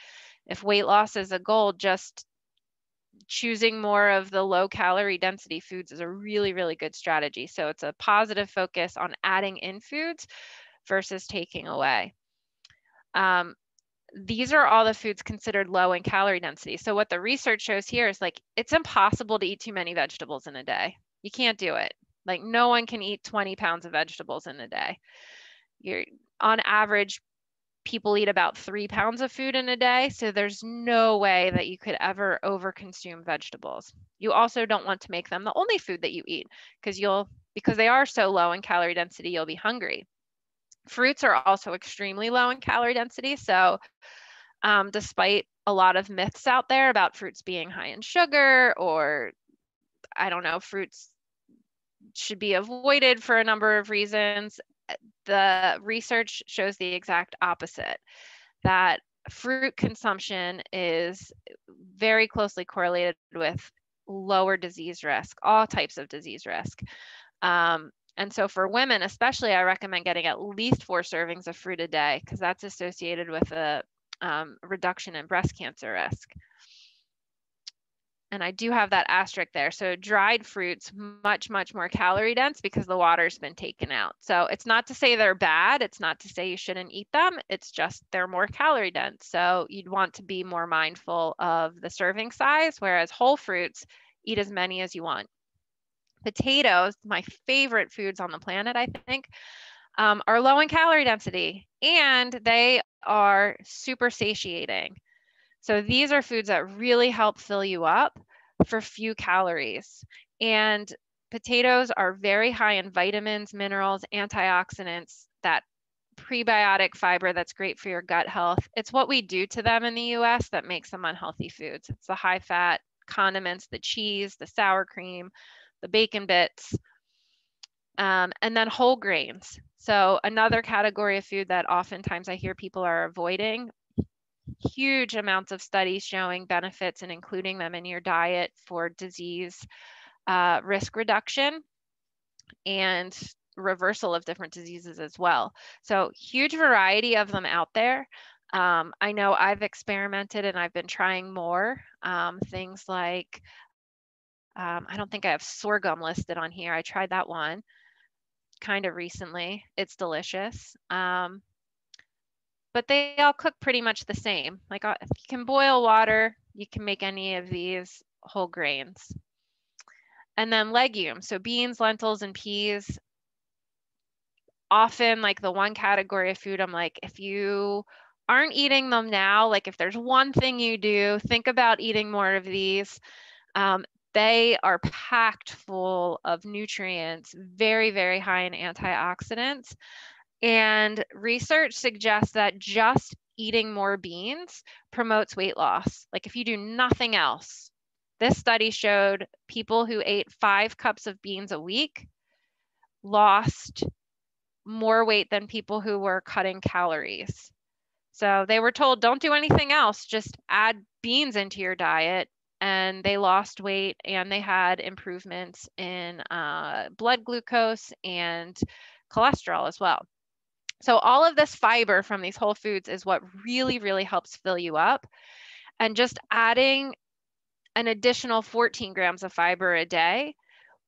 If weight loss is a goal, just choosing more of the low calorie density foods is a really good strategy. So it's a positive focus on adding in foods versus taking away. These are all the foods considered low in calorie density. So what the research shows here is like, it's impossible to eat too many vegetables in a day. You can't do it. Like no one can eat 20 pounds of vegetables in a day. You're on average, people eat about 3 pounds of food in a day. So there's no way that you could ever overconsume vegetables. You also don't want to make them the only food that you eat because they are so low in calorie density, you'll be hungry. Fruits are also extremely low in calorie density. So despite a lot of myths out there about fruits being high in sugar, or I don't know, fruits should be avoided for a number of reasons, the research shows the exact opposite, that fruit consumption is very closely correlated with lower disease risk, all types of disease risk. And so for women, especially, I recommend getting at least 4 servings of fruit a day, because that's associated with a reduction in breast cancer risk. And I do have that asterisk there. So dried fruits, much more calorie dense because the water's been taken out. So it's not to say they're bad. It's not to say you shouldn't eat them. It's just they're more calorie dense. So you'd want to be more mindful of the serving size, whereas whole fruits, eat as many as you want. Potatoes, my favorite foods on the planet, I think, are low in calorie density, and they are super satiating. So these are foods that really help fill you up for few calories. And potatoes are very high in vitamins, minerals, antioxidants, that prebiotic fiber that's great for your gut health. It's what we do to them in the US that makes them unhealthy foods. It's the high fat condiments, the cheese, the sour cream, the bacon bits, and then whole grains. So another category of food that oftentimes I hear people are avoiding, huge amounts of studies showing benefits and including them in your diet for disease risk reduction and reversal of different diseases as well. So huge variety of them out there. I know I've experimented and I've been trying more things like, I don't think I have sorghum listed on here. I tried that one kind of recently. It's delicious. But they all cook pretty much the same. Like if you can boil water, you can make any of these whole grains. And then legumes, so beans, lentils, and peas. Often like the one category of food, I'm like, if you aren't eating them now, like if there's one thing you do, think about eating more of these. They are packed full of nutrients, very, very high in antioxidants. And research suggests that just eating more beans promotes weight loss. Like if you do nothing else, this study showed people who ate 5 cups of beans a week lost more weight than people who were cutting calories. So they were told, don't do anything else, just add beans into your diet. And they lost weight and they had improvements in blood glucose and cholesterol as well. So all of this fiber from these whole foods is what really, really helps fill you up. And just adding an additional 14 grams of fiber a day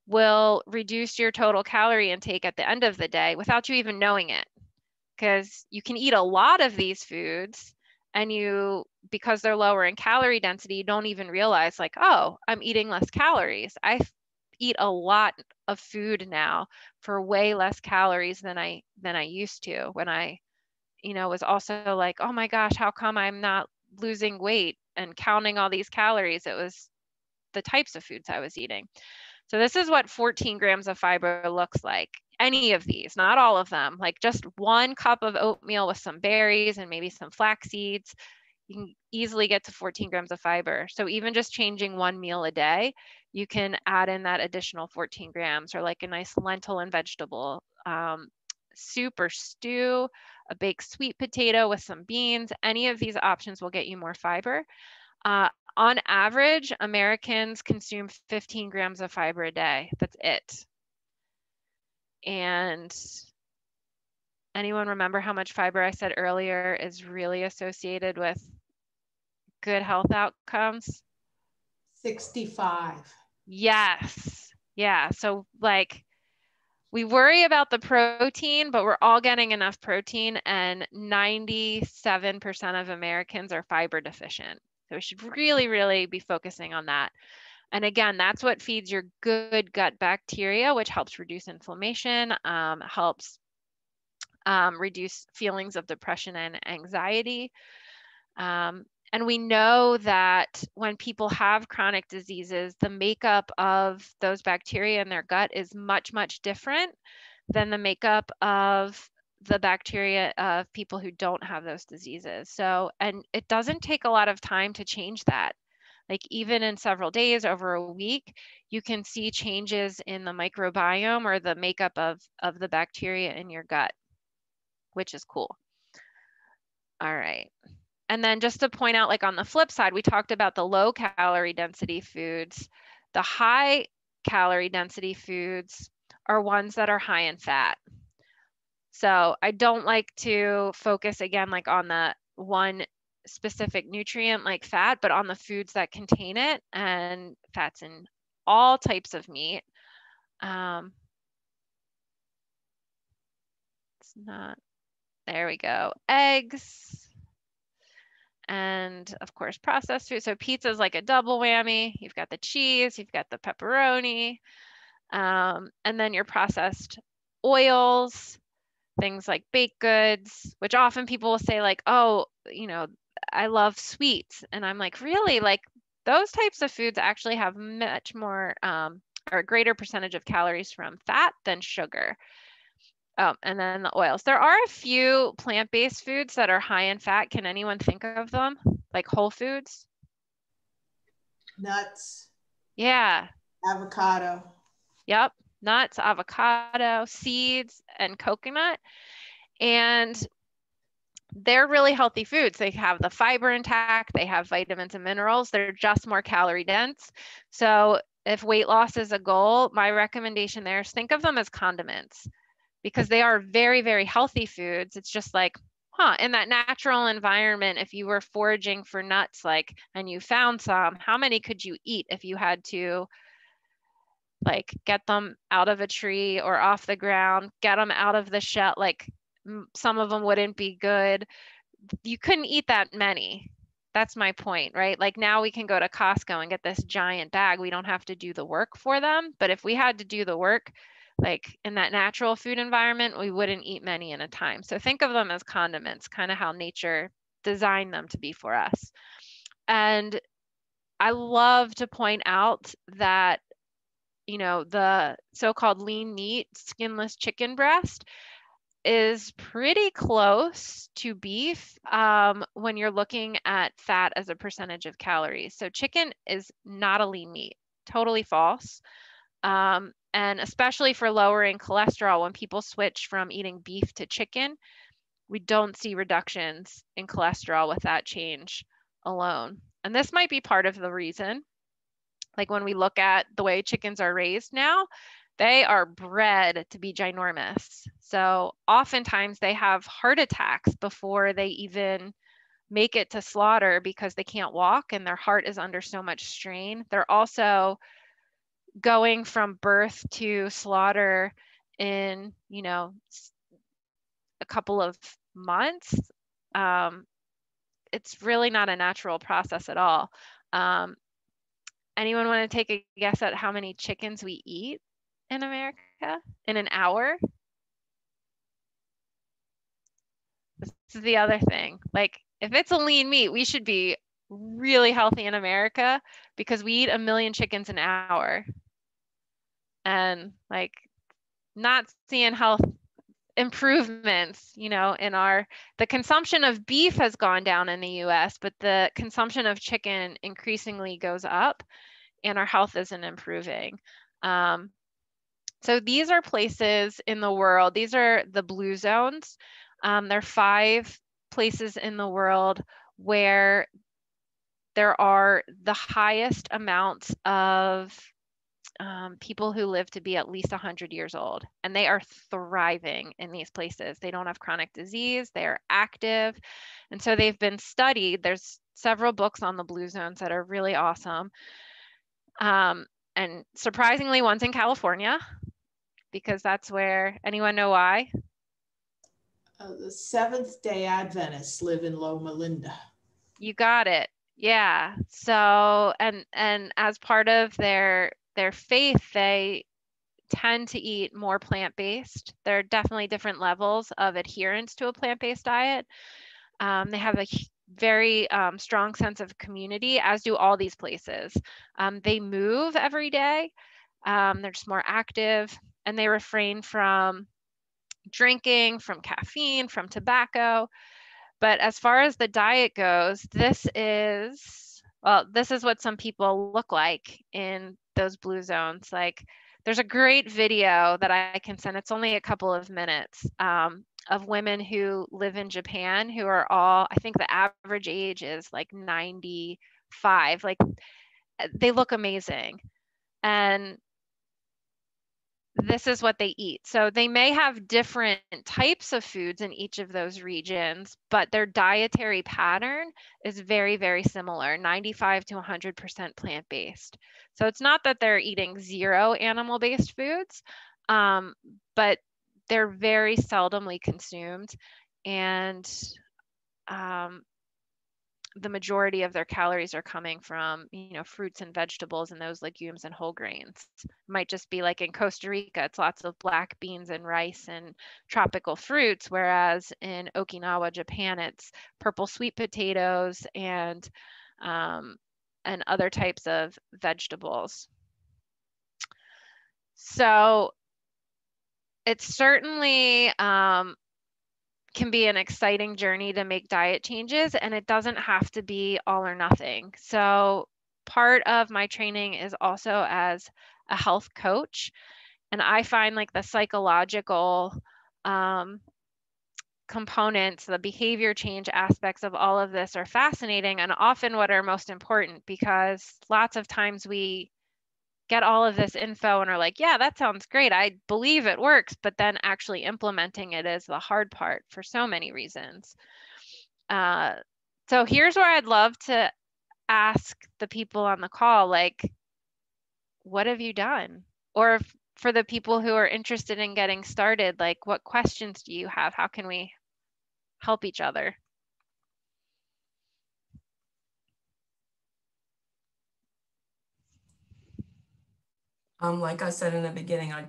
will reduce your total calorie intake at the end of the day without you even knowing it. Because you can eat a lot of these foods and you, because they're lower in calorie density, you don't even realize like, oh, I'm eating less calories. I eat a lot of food now for way less calories than I used to when I, was also like, oh my gosh, how come I'm not losing weight and counting all these calories? It was the types of foods I was eating. So this is what 14 grams of fiber looks like. Any of these, not all of them, like just 1 cup of oatmeal with some berries and maybe some flax seeds, you can easily get to 14 grams of fiber. So even just changing 1 meal a day, you can add in that additional 14 grams, or like a nice lentil and vegetable soup or stew, a baked sweet potato with some beans. Any of these options will get you more fiber. On average, Americans consume 15 grams of fiber a day. That's it. And anyone remember how much fiber I said earlier is really associated with good health outcomes? 65. Yes. Yeah. So like we worry about the protein, but we're all getting enough protein, and 97% of Americans are fiber deficient. So we should really, really be focusing on that. And again, that's what feeds your good gut bacteria, which helps reduce inflammation, helps reduce feelings of depression and anxiety. And we know that when people have chronic diseases, the makeup of those bacteria in their gut is much, much different than the makeup of the bacteria of people who don't have those diseases. So, and it doesn't take a lot of time to change that. Like even in several days, over a week, you can see changes in the microbiome or the makeup of the bacteria in your gut, which is cool. All right. And then just to point out, like on the flip side, we talked about the low calorie density foods. The high calorie density foods are ones that are high in fat. So I don't like to focus again, like on the one specific nutrient like fat, but on the foods that contain it, and fats in all types of meat. It's not, there we go. Eggs. And of course, processed food. So pizza is like a double whammy. You've got the cheese, you've got the pepperoni, and then your processed oils, things like baked goods, which often people will say like, oh, I love sweets. And I'm like, really? Like those types of foods actually have much more or a greater percentage of calories from fat than sugar. Oh, and then the oils. There are a few plant-based foods that are high in fat. Can anyone think of them? Like whole foods? Nuts. Yeah. Avocado. Yep. Nuts, avocado, seeds, and coconut. And they're really healthy foods. They have the fiber intact, they have vitamins and minerals. They're just more calorie dense. So if weight loss is a goal, my recommendation there is think of them as condiments, because they are very, very healthy foods. It's just like, in that natural environment, if you were foraging for nuts, like, and you found some, how many could you eat if you had to like get them out of a tree or off the ground, get them out of the shell? Like some of them wouldn't be good. You couldn't eat that many. That's my point, right? Like now we can go to Costco and get this giant bag. We don't have to do the work for them. But if we had to do the work, like in that natural food environment, we wouldn't eat many in a time. So think of them as condiments, kind of how nature designed them to be for us. And I love to point out that, you know, the so-called lean meat, skinless chicken breast is pretty close to beef when you're looking at fat as a percentage of calories. So chicken is not a lean meat, totally false. And especially for lowering cholesterol, when people switch from eating beef to chicken, we don't see reductions in cholesterol with that change alone. And this might be part of the reason. Like when we look at the way chickens are raised now, they are bred to be ginormous. So oftentimes they have heart attacks before they even make it to slaughter because they can't walk and their heart is under so much strain. They're also going from birth to slaughter in, you know, a couple of months. It's really not a natural process at all. Anyone want to take a guess at how many chickens we eat in America in an hour? This is the other thing. Like, if it's a lean meat, we should be really healthy in America because we eat 1 million chickens an hour. And like, not seeing health improvements, you know, in the consumption of beef has gone down in the US, but the consumption of chicken increasingly goes up and our health isn't improving. So these are places in the world, these are the blue zones. There are 5 places in the world where there are the highest amounts of people who live to be at least 100 years old, and they are thriving in these places. They don't have chronic disease, they are active. And so they've been studied. There's several books on the blue zones that are really awesome. And surprisingly, one's in California, because that's where, anyone know why? The Seventh-day Adventists live in Loma Linda. You got it. Yeah. So, and as part of their faith, they tend to eat more plant-based. There are definitely different levels of adherence to a plant-based diet. They have a very strong sense of community, as do all these places. They move every day. They're just more active, and they refrain from drinking, from caffeine, from tobacco. But as far as the diet goes, this is what some people look like in those blue zones. Like, there's a great video that I can send. It's only a couple of minutes of women who live in Japan who are all, I think the average age is like 95. Like, they look amazing. And this is what they eat. So they may have different types of foods in each of those regions, but their dietary pattern is very, very similar, 95 to 100% plant-based. So it's not that they're eating 0 animal-based foods, but they're very seldomly consumed. And the majority of their calories are coming from, you know, fruits and vegetables and those legumes and whole grains. It might just be like in Costa Rica, it's lots of black beans and rice and tropical fruits, whereas in Okinawa, Japan, it's purple sweet potatoes and other types of vegetables. So it's certainly can be an exciting journey to make diet changes, and it doesn't have to be all or nothing. So part of my training is also as a health coach, and I find like the psychological components, the behavior change aspects of all of this are fascinating and often what are most important, because lots of times we get all of this info and are like, yeah, that sounds great. I believe it works. But then actually implementing it is the hard part for so many reasons. So here's where I'd love to ask the people on the call, like, what have you done? Or for the people who are interested in getting started, like, what questions do you have? How can we help each other? Like I said in the beginning, I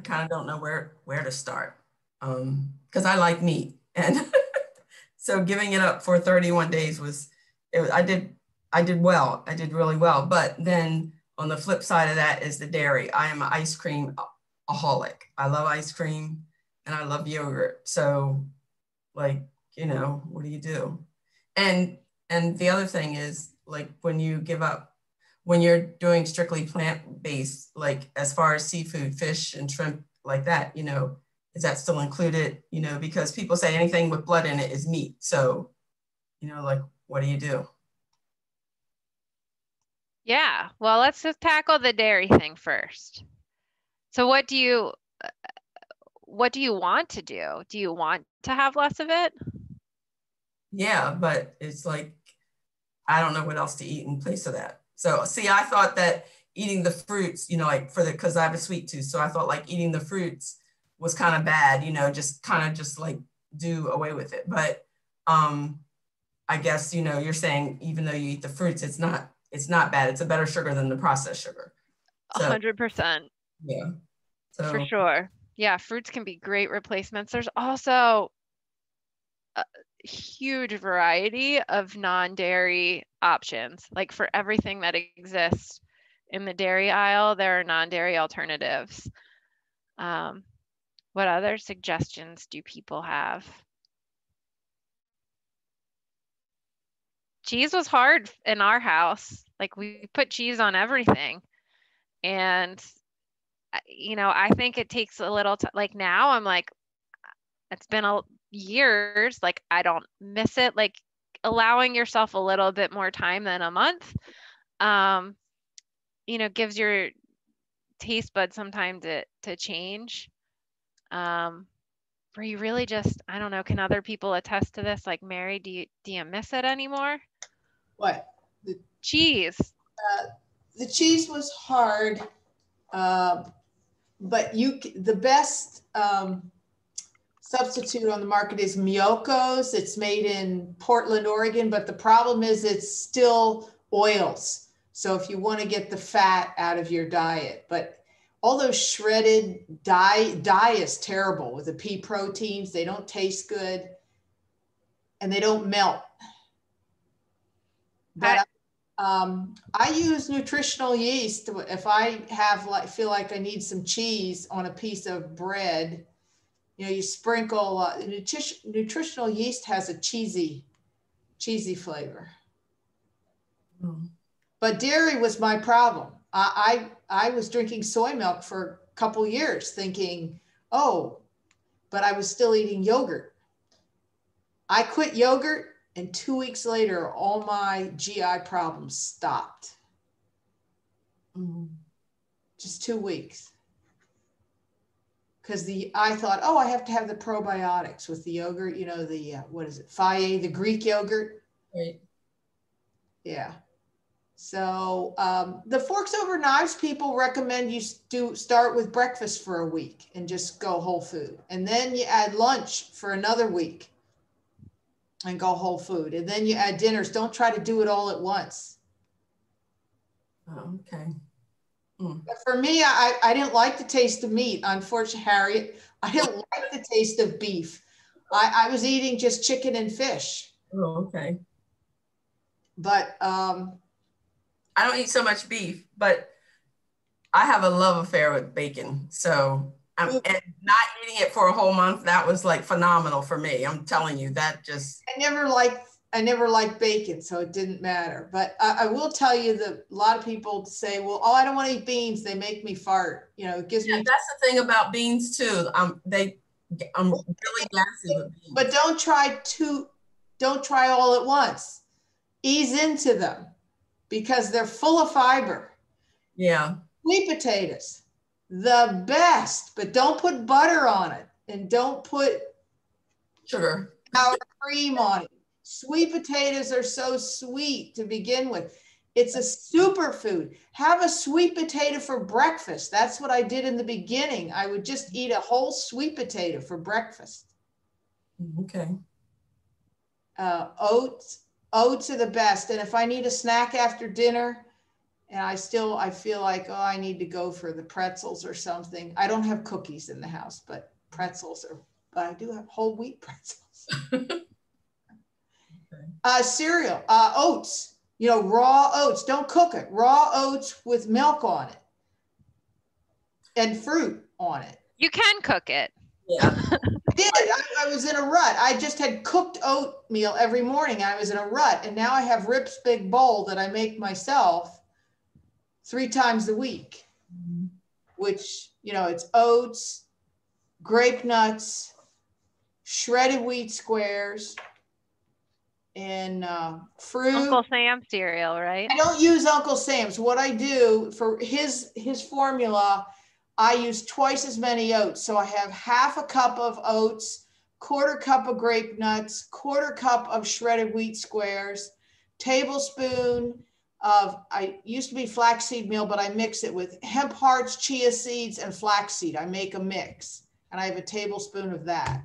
kind of don't know where to start, because I like meat, and so giving it up for 31 days I did I did well. I did really well. But then on the flip side of that is the dairy. I am an ice cream aholic. I love ice cream and I love yogurt. So like, you know, what do you do? And the other thing is like when you give up, when you're doing strictly plant-based, like as far as seafood, fish and shrimp like that, you know, is that still included? You know, because people say anything with blood in it is meat. So, you know, like, what do you do? Yeah, well, let's just tackle the dairy thing first. So what do you want to do? Do you want to have less of it? Yeah, but it's like, I don't know what else to eat in place of that. So see, I thought that eating the fruits, you know, like because I have a sweet tooth. So I thought like eating the fruits was kind of bad, you know, just kind of just like do away with it. But I guess, you know, you're saying even though you eat the fruits, it's not bad. It's a better sugar than the processed sugar. So 100%. yeah. For So sure. Yeah, fruits can be great replacements. There's also a huge variety of non-dairy options. Like for everything that exists in the dairy aisle, there are non-dairy alternatives. What other suggestions do people have? Cheese was hard in our house. Like we put cheese on everything. And you know, I think it takes a little like now I'm like it's been years, like I don't miss it. Like allowing yourself a little bit more time than a month, um, you know, gives your taste buds some time to change. Where you really just, I don't know, can other people attest to this? Like Mary, do you miss it anymore? What? Cheese. The cheese was hard, but the best substitute on the market is Miyoko's. It's made in Portland, Oregon, but the problem is it's still oils. So if you want to get the fat out of your diet, but all those shredded dye is terrible with the pea proteins. They don't taste good and they don't melt. But I use nutritional yeast. If I feel like I need some cheese on a piece of bread, you know, you sprinkle nutritional yeast has a cheesy flavor. But dairy was my problem. I was drinking soy milk for a couple years thinking, oh, but I was still eating yogurt. I quit yogurt and 2 weeks later, all my GI problems stopped. Just 2 weeks. Because I thought, oh, I have to have the probiotics with the yogurt, you know, the, what is it, Fage, the Greek yogurt. right. Yeah. So the Forks Over Knives people recommend you start with breakfast for a week and just go whole food. And then you add lunch for another week and go whole food. And then you add dinners. Don't try to do it all at once. Oh, okay. For me, I didn't like the taste of meat. Unfortunately, Harriet, I didn't like the taste of beef. I was eating just chicken and fish. Oh, okay. But I don't eat so much beef, but I have a love affair with bacon. So and not eating it for a whole month, that was like phenomenal for me. I'm telling you, that just. I never liked bacon, so it didn't matter. But I will tell you that a lot of people say, well, oh, I don't want to eat beans. They make me fart. You know, it gives me. That's the thing about beans too. I'm really gassy with beans. But don't try all at once. Ease into them because they're full of fiber. Yeah. Sweet potatoes, the best, but don't put butter on it and don't put sugar, sour cream on it. Sweet potatoes are so sweet to begin with. It's a superfood. Have a sweet potato for breakfast. That's what I did in the beginning. I would just eat a whole sweet potato for breakfast. Okay. Oats are the best. And if I need a snack after dinner and I feel like, oh, I need to go for the pretzels or something. I don't have cookies in the house, but but I do have whole wheat pretzels. Okay. Cereal, oats. You know, raw oats, don't cook it. Raw oats with milk on it and fruit on it. You can cook it. Yeah. I was in a rut. I just had cooked oatmeal every morning. I was in a rut. And now I have Rip's Big Bowl that I make myself 3 times a week, which, you know, it's oats, grape nuts, shredded wheat squares, and fruit. Uncle Sam cereal, right? I don't use Uncle Sam's. What I do for his formula, I use twice as many oats. So I have half a cup of oats, quarter cup of grape nuts, quarter cup of shredded wheat squares, tablespoon of, I used to be flaxseed meal, but I mix it with hemp hearts, chia seeds, and flaxseed. I make a mix, and I have a tablespoon of that.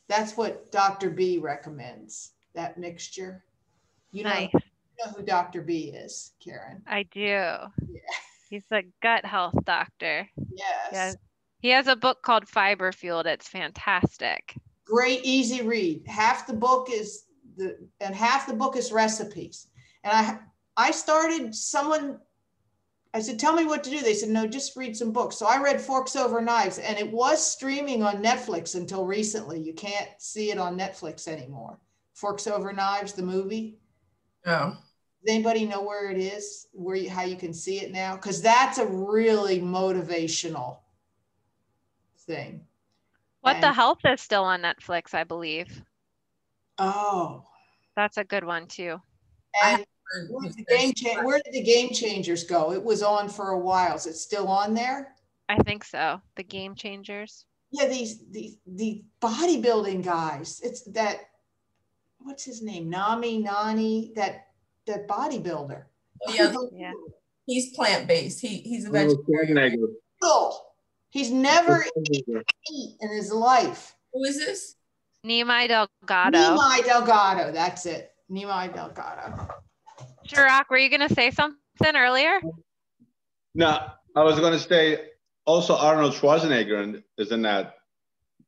That's what Dr. B recommends, that mixture. You know, Nice. you know who Dr. B is, Karen? I do. He's a gut health doctor. Yes. He has a book called Fiber Fueled. It's fantastic. Great, easy read. Half the book is half the book is recipes. And I started, I said, tell me what to do. They said, no, just read some books. So I read Forks Over Knives, and it was streaming on Netflix until recently. You can't see it on Netflix anymore. Forks Over Knives, the movie. Oh. Does anybody know where it is? How you can see it now? Because that's a really motivational thing. What the Health is still on Netflix, I believe. Oh. That's a good one too. And where did the Game Changers go? It was on for a while. Is it still on there? I think so. The Game Changers. Yeah, these bodybuilding guys. It's that, what's his name? Nani, that bodybuilder. Oh, yeah. He's plant-based. He's a vegetarian. He's never eaten meat in his life. Who is this? Nimai Delgado. Nimai Delgado, that's it. Nimai Delgado. Chirac, were you going to say something earlier? No, I was going to say also Arnold Schwarzenegger is in that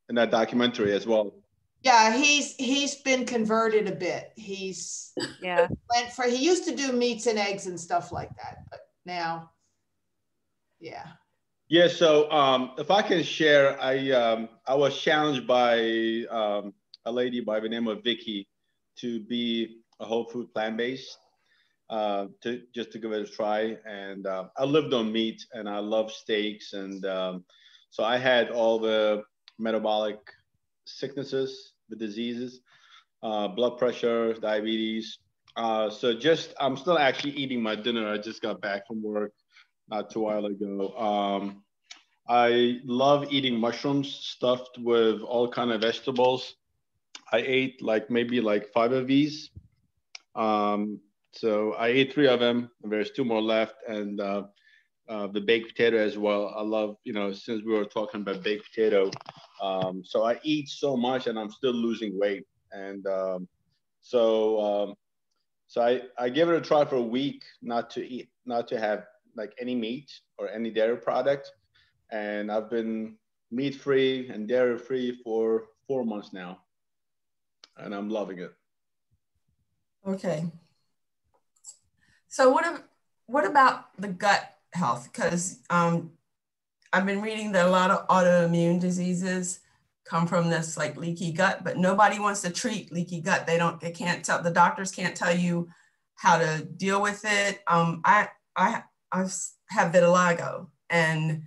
documentary as well. Yeah, he's been converted a bit. He used to do meats and eggs and stuff like that, but now, yeah. Yeah, so if I can share, I was challenged by a lady by the name of Vicky to be a whole food plant-based, to give it a try. And I lived on meat and I love steaks, and so I had all the metabolic sicknesses, the diseases, blood pressure, diabetes. So I'm still actually eating my dinner. I just got back from work not too while ago. I love eating mushrooms stuffed with all kind of vegetables. I ate maybe 5 of these. So I ate 3 of them, and there's 2 more left. And the baked potato as well. I love, since we were talking about baked potato. So I eat so much and I'm still losing weight. And so I gave it a try for a week, not to have any meat or any dairy product. And I've been meat-free and dairy-free for 4 months now. And I'm loving it. Okay. So what about the gut health? Because I've been reading that a lot of autoimmune diseases come from this leaky gut, but nobody wants to treat leaky gut. They can't tell, the doctors can't tell you how to deal with it. I have vitiligo, and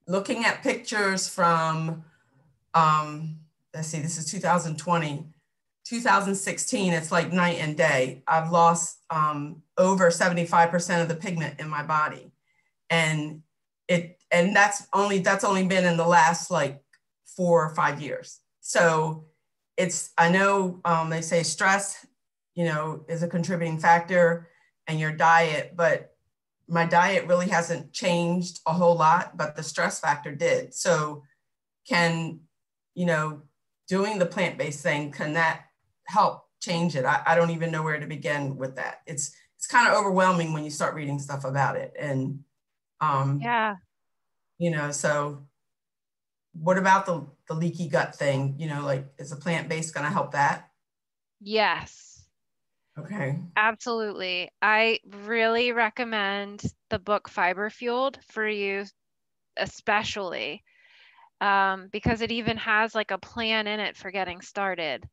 looking at pictures from, let's see, this is 2020, 2016, it's like night and day. I've lost over 75% of the pigment in my body. And that's only been in the last 4 or 5 years. So I know they say stress, is a contributing factor, and your diet, but my diet really hasn't changed a whole lot, but the stress factor did. So can, doing the plant-based thing, can that help change it? I don't even know where to begin with that. It's kind of overwhelming when you start reading stuff about it. And yeah, so what about the leaky gut thing? Is a plant-based going to help that? Yes. Okay. Absolutely. I really recommend the book Fiber Fueled for you, especially because it even has like a plan in it for getting started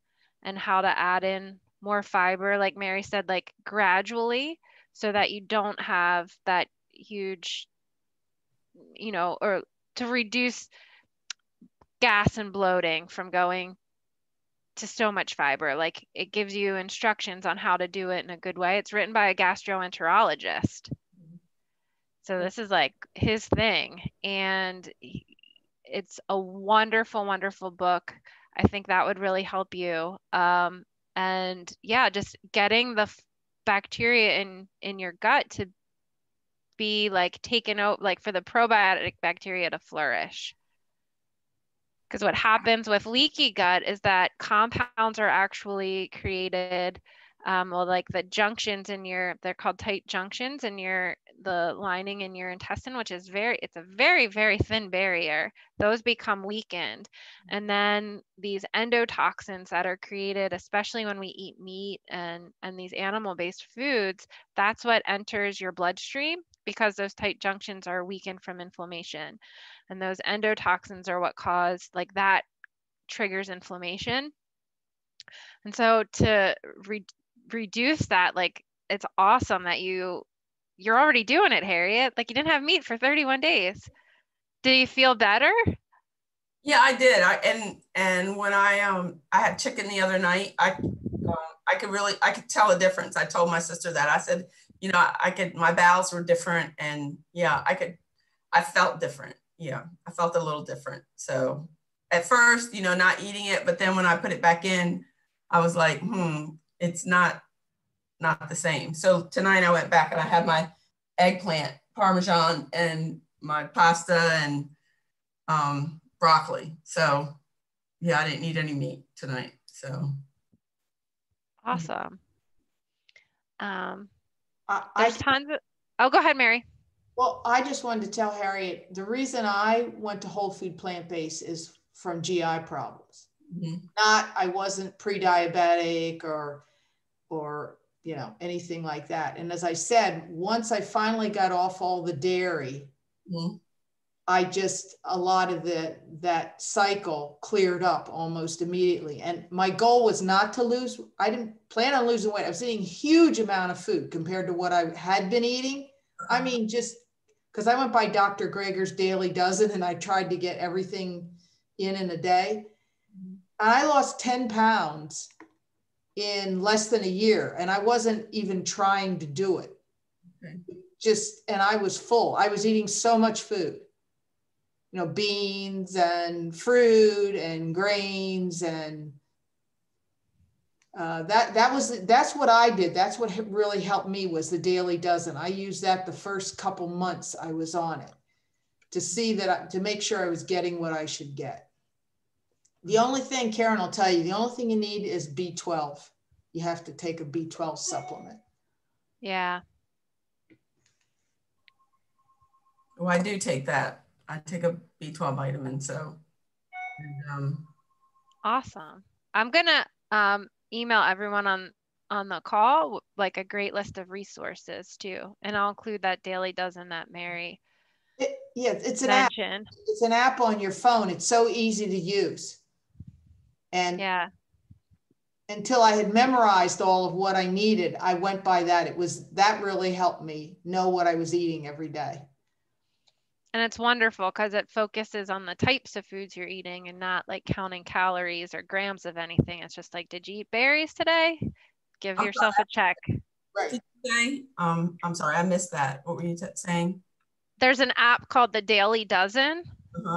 and how to add in more fiber, like Mary said, like gradually, so that you don't have that huge, or to reduce gas and bloating from going to so much fiber. Like it gives you instructions on how to do it in a good way. It's written by a gastroenterologist. So this is like his thing. And it's a wonderful, wonderful book. I think that would really help you. And yeah, just getting the bacteria in your gut to be like taken out, like for the probiotic bacteria to flourish. Because what happens with leaky gut is that compounds are actually created, well, like the junctions in they're called tight junctions in the lining in your intestine, which is it's a very, very thin barrier. Those become weakened. And then these endotoxins that are created, especially when we eat meat and these animal-based foods, that's what enters your bloodstream because those tight junctions are weakened from inflammation. And those endotoxins are what cause like that triggers inflammation. And so to reduce that, like it's awesome that you're already doing it, Harriet. Like you didn't have meat for 31 days. Did you feel better? Yeah, I did. And when I had chicken the other night, I could tell a difference. I told my sister that. I said, my bowels were different, and yeah, I felt different. Yeah, I felt a little different. So at first, not eating it, but then when I put it back in, I was like, it's not the same. So tonight I went back and I had my eggplant Parmesan and my pasta and broccoli. So yeah, I didn't eat any meat tonight. So awesome. There's tons of, oh, go ahead, Mary. Well, I just wanted to tell Harriet, the reason I went to whole food plant-based is from GI problems. Mm-hmm. I wasn't pre-diabetic or anything like that. And as I said, once I finally got off all the dairy, mm-hmm. A lot of that cycle cleared up almost immediately. And my goal was not to lose, I didn't plan on losing weight. I was eating a huge amount of food compared to what I had been eating. I mean, just because I went by Dr. Greger's Daily Dozen and I tried to get everything in a day. And I lost 10 pounds in less than a year. And I wasn't even trying to do it. Okay. And I was full. I was eating so much food, beans and fruit and grains. And that's what I did. That's what really helped me was the Daily Dozen. I used that the first couple months I was on it to see to make sure I was getting what I should get. The only thing, Karen will tell you, the only thing you need is B12. You have to take a B12 supplement. Yeah. Well, I do take that. I take a B12 vitamin, so. Awesome. I'm gonna email everyone on the call like a great list of resources too, and I'll include that Daily Dozen that Mary. It's an app. It's an app on your phone. It's so easy to use. And yeah, until I had memorized all of what I needed, I went by that. That really helped me know what I was eating every day. And it's wonderful because it focuses on the types of foods you're eating and not like counting calories or grams of anything. It's just like, did you eat berries today? Give yourself a check. Right. I'm sorry, I missed that. What were you saying? There's an app called the Daily Dozen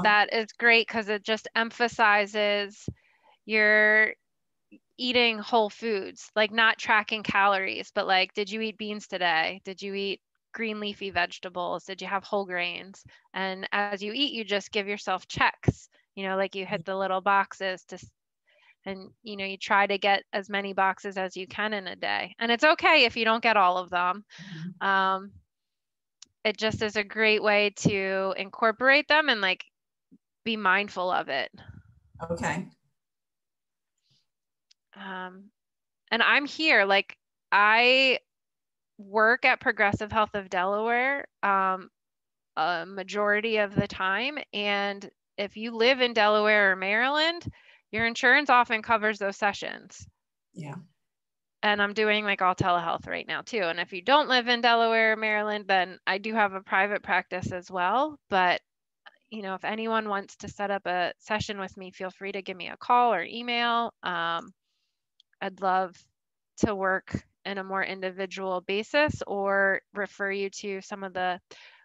that is great because it just emphasizes your eating whole foods, like not tracking calories, but like, did you eat beans today? Did you eat green leafy vegetables? Did you have whole grains? And as you eat, you just give yourself checks, like you hit the little boxes and you try to get as many boxes as you can in a day. And it's okay if you don't get all of them. It just is a great way to incorporate them and like be mindful of it. Okay. And I'm here, like I work at Progressive Health of Delaware a majority of the time. And if you live in Delaware or Maryland, your insurance often covers those sessions. Yeah. And I'm doing like all telehealth right now too. And if you don't live in Delaware or Maryland, then I do have a private practice as well. But you know, if anyone wants to set up a session with me, feel free to give me a call or email. I'd love to work in a more individual basis or refer you to some of the,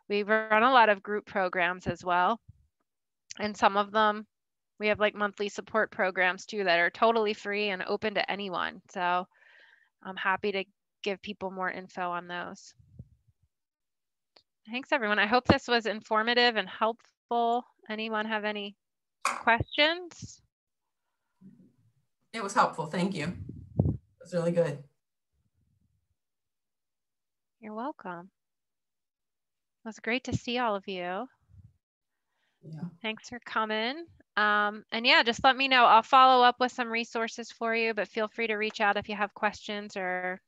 we run a lot of group programs as well. And some of them, we have like monthly support programs too that are totally free and open to anyone. So I'm happy to give people more info on those. Thanks everyone. I hope this was informative and helpful. Anyone have any questions? It was helpful. Thank you. It was really good. You're welcome. It was great to see all of you. Yeah. Thanks for coming. And yeah, just let me know. I'll follow up with some resources for you, but feel free to reach out if you have questions or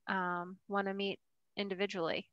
want to meet individually.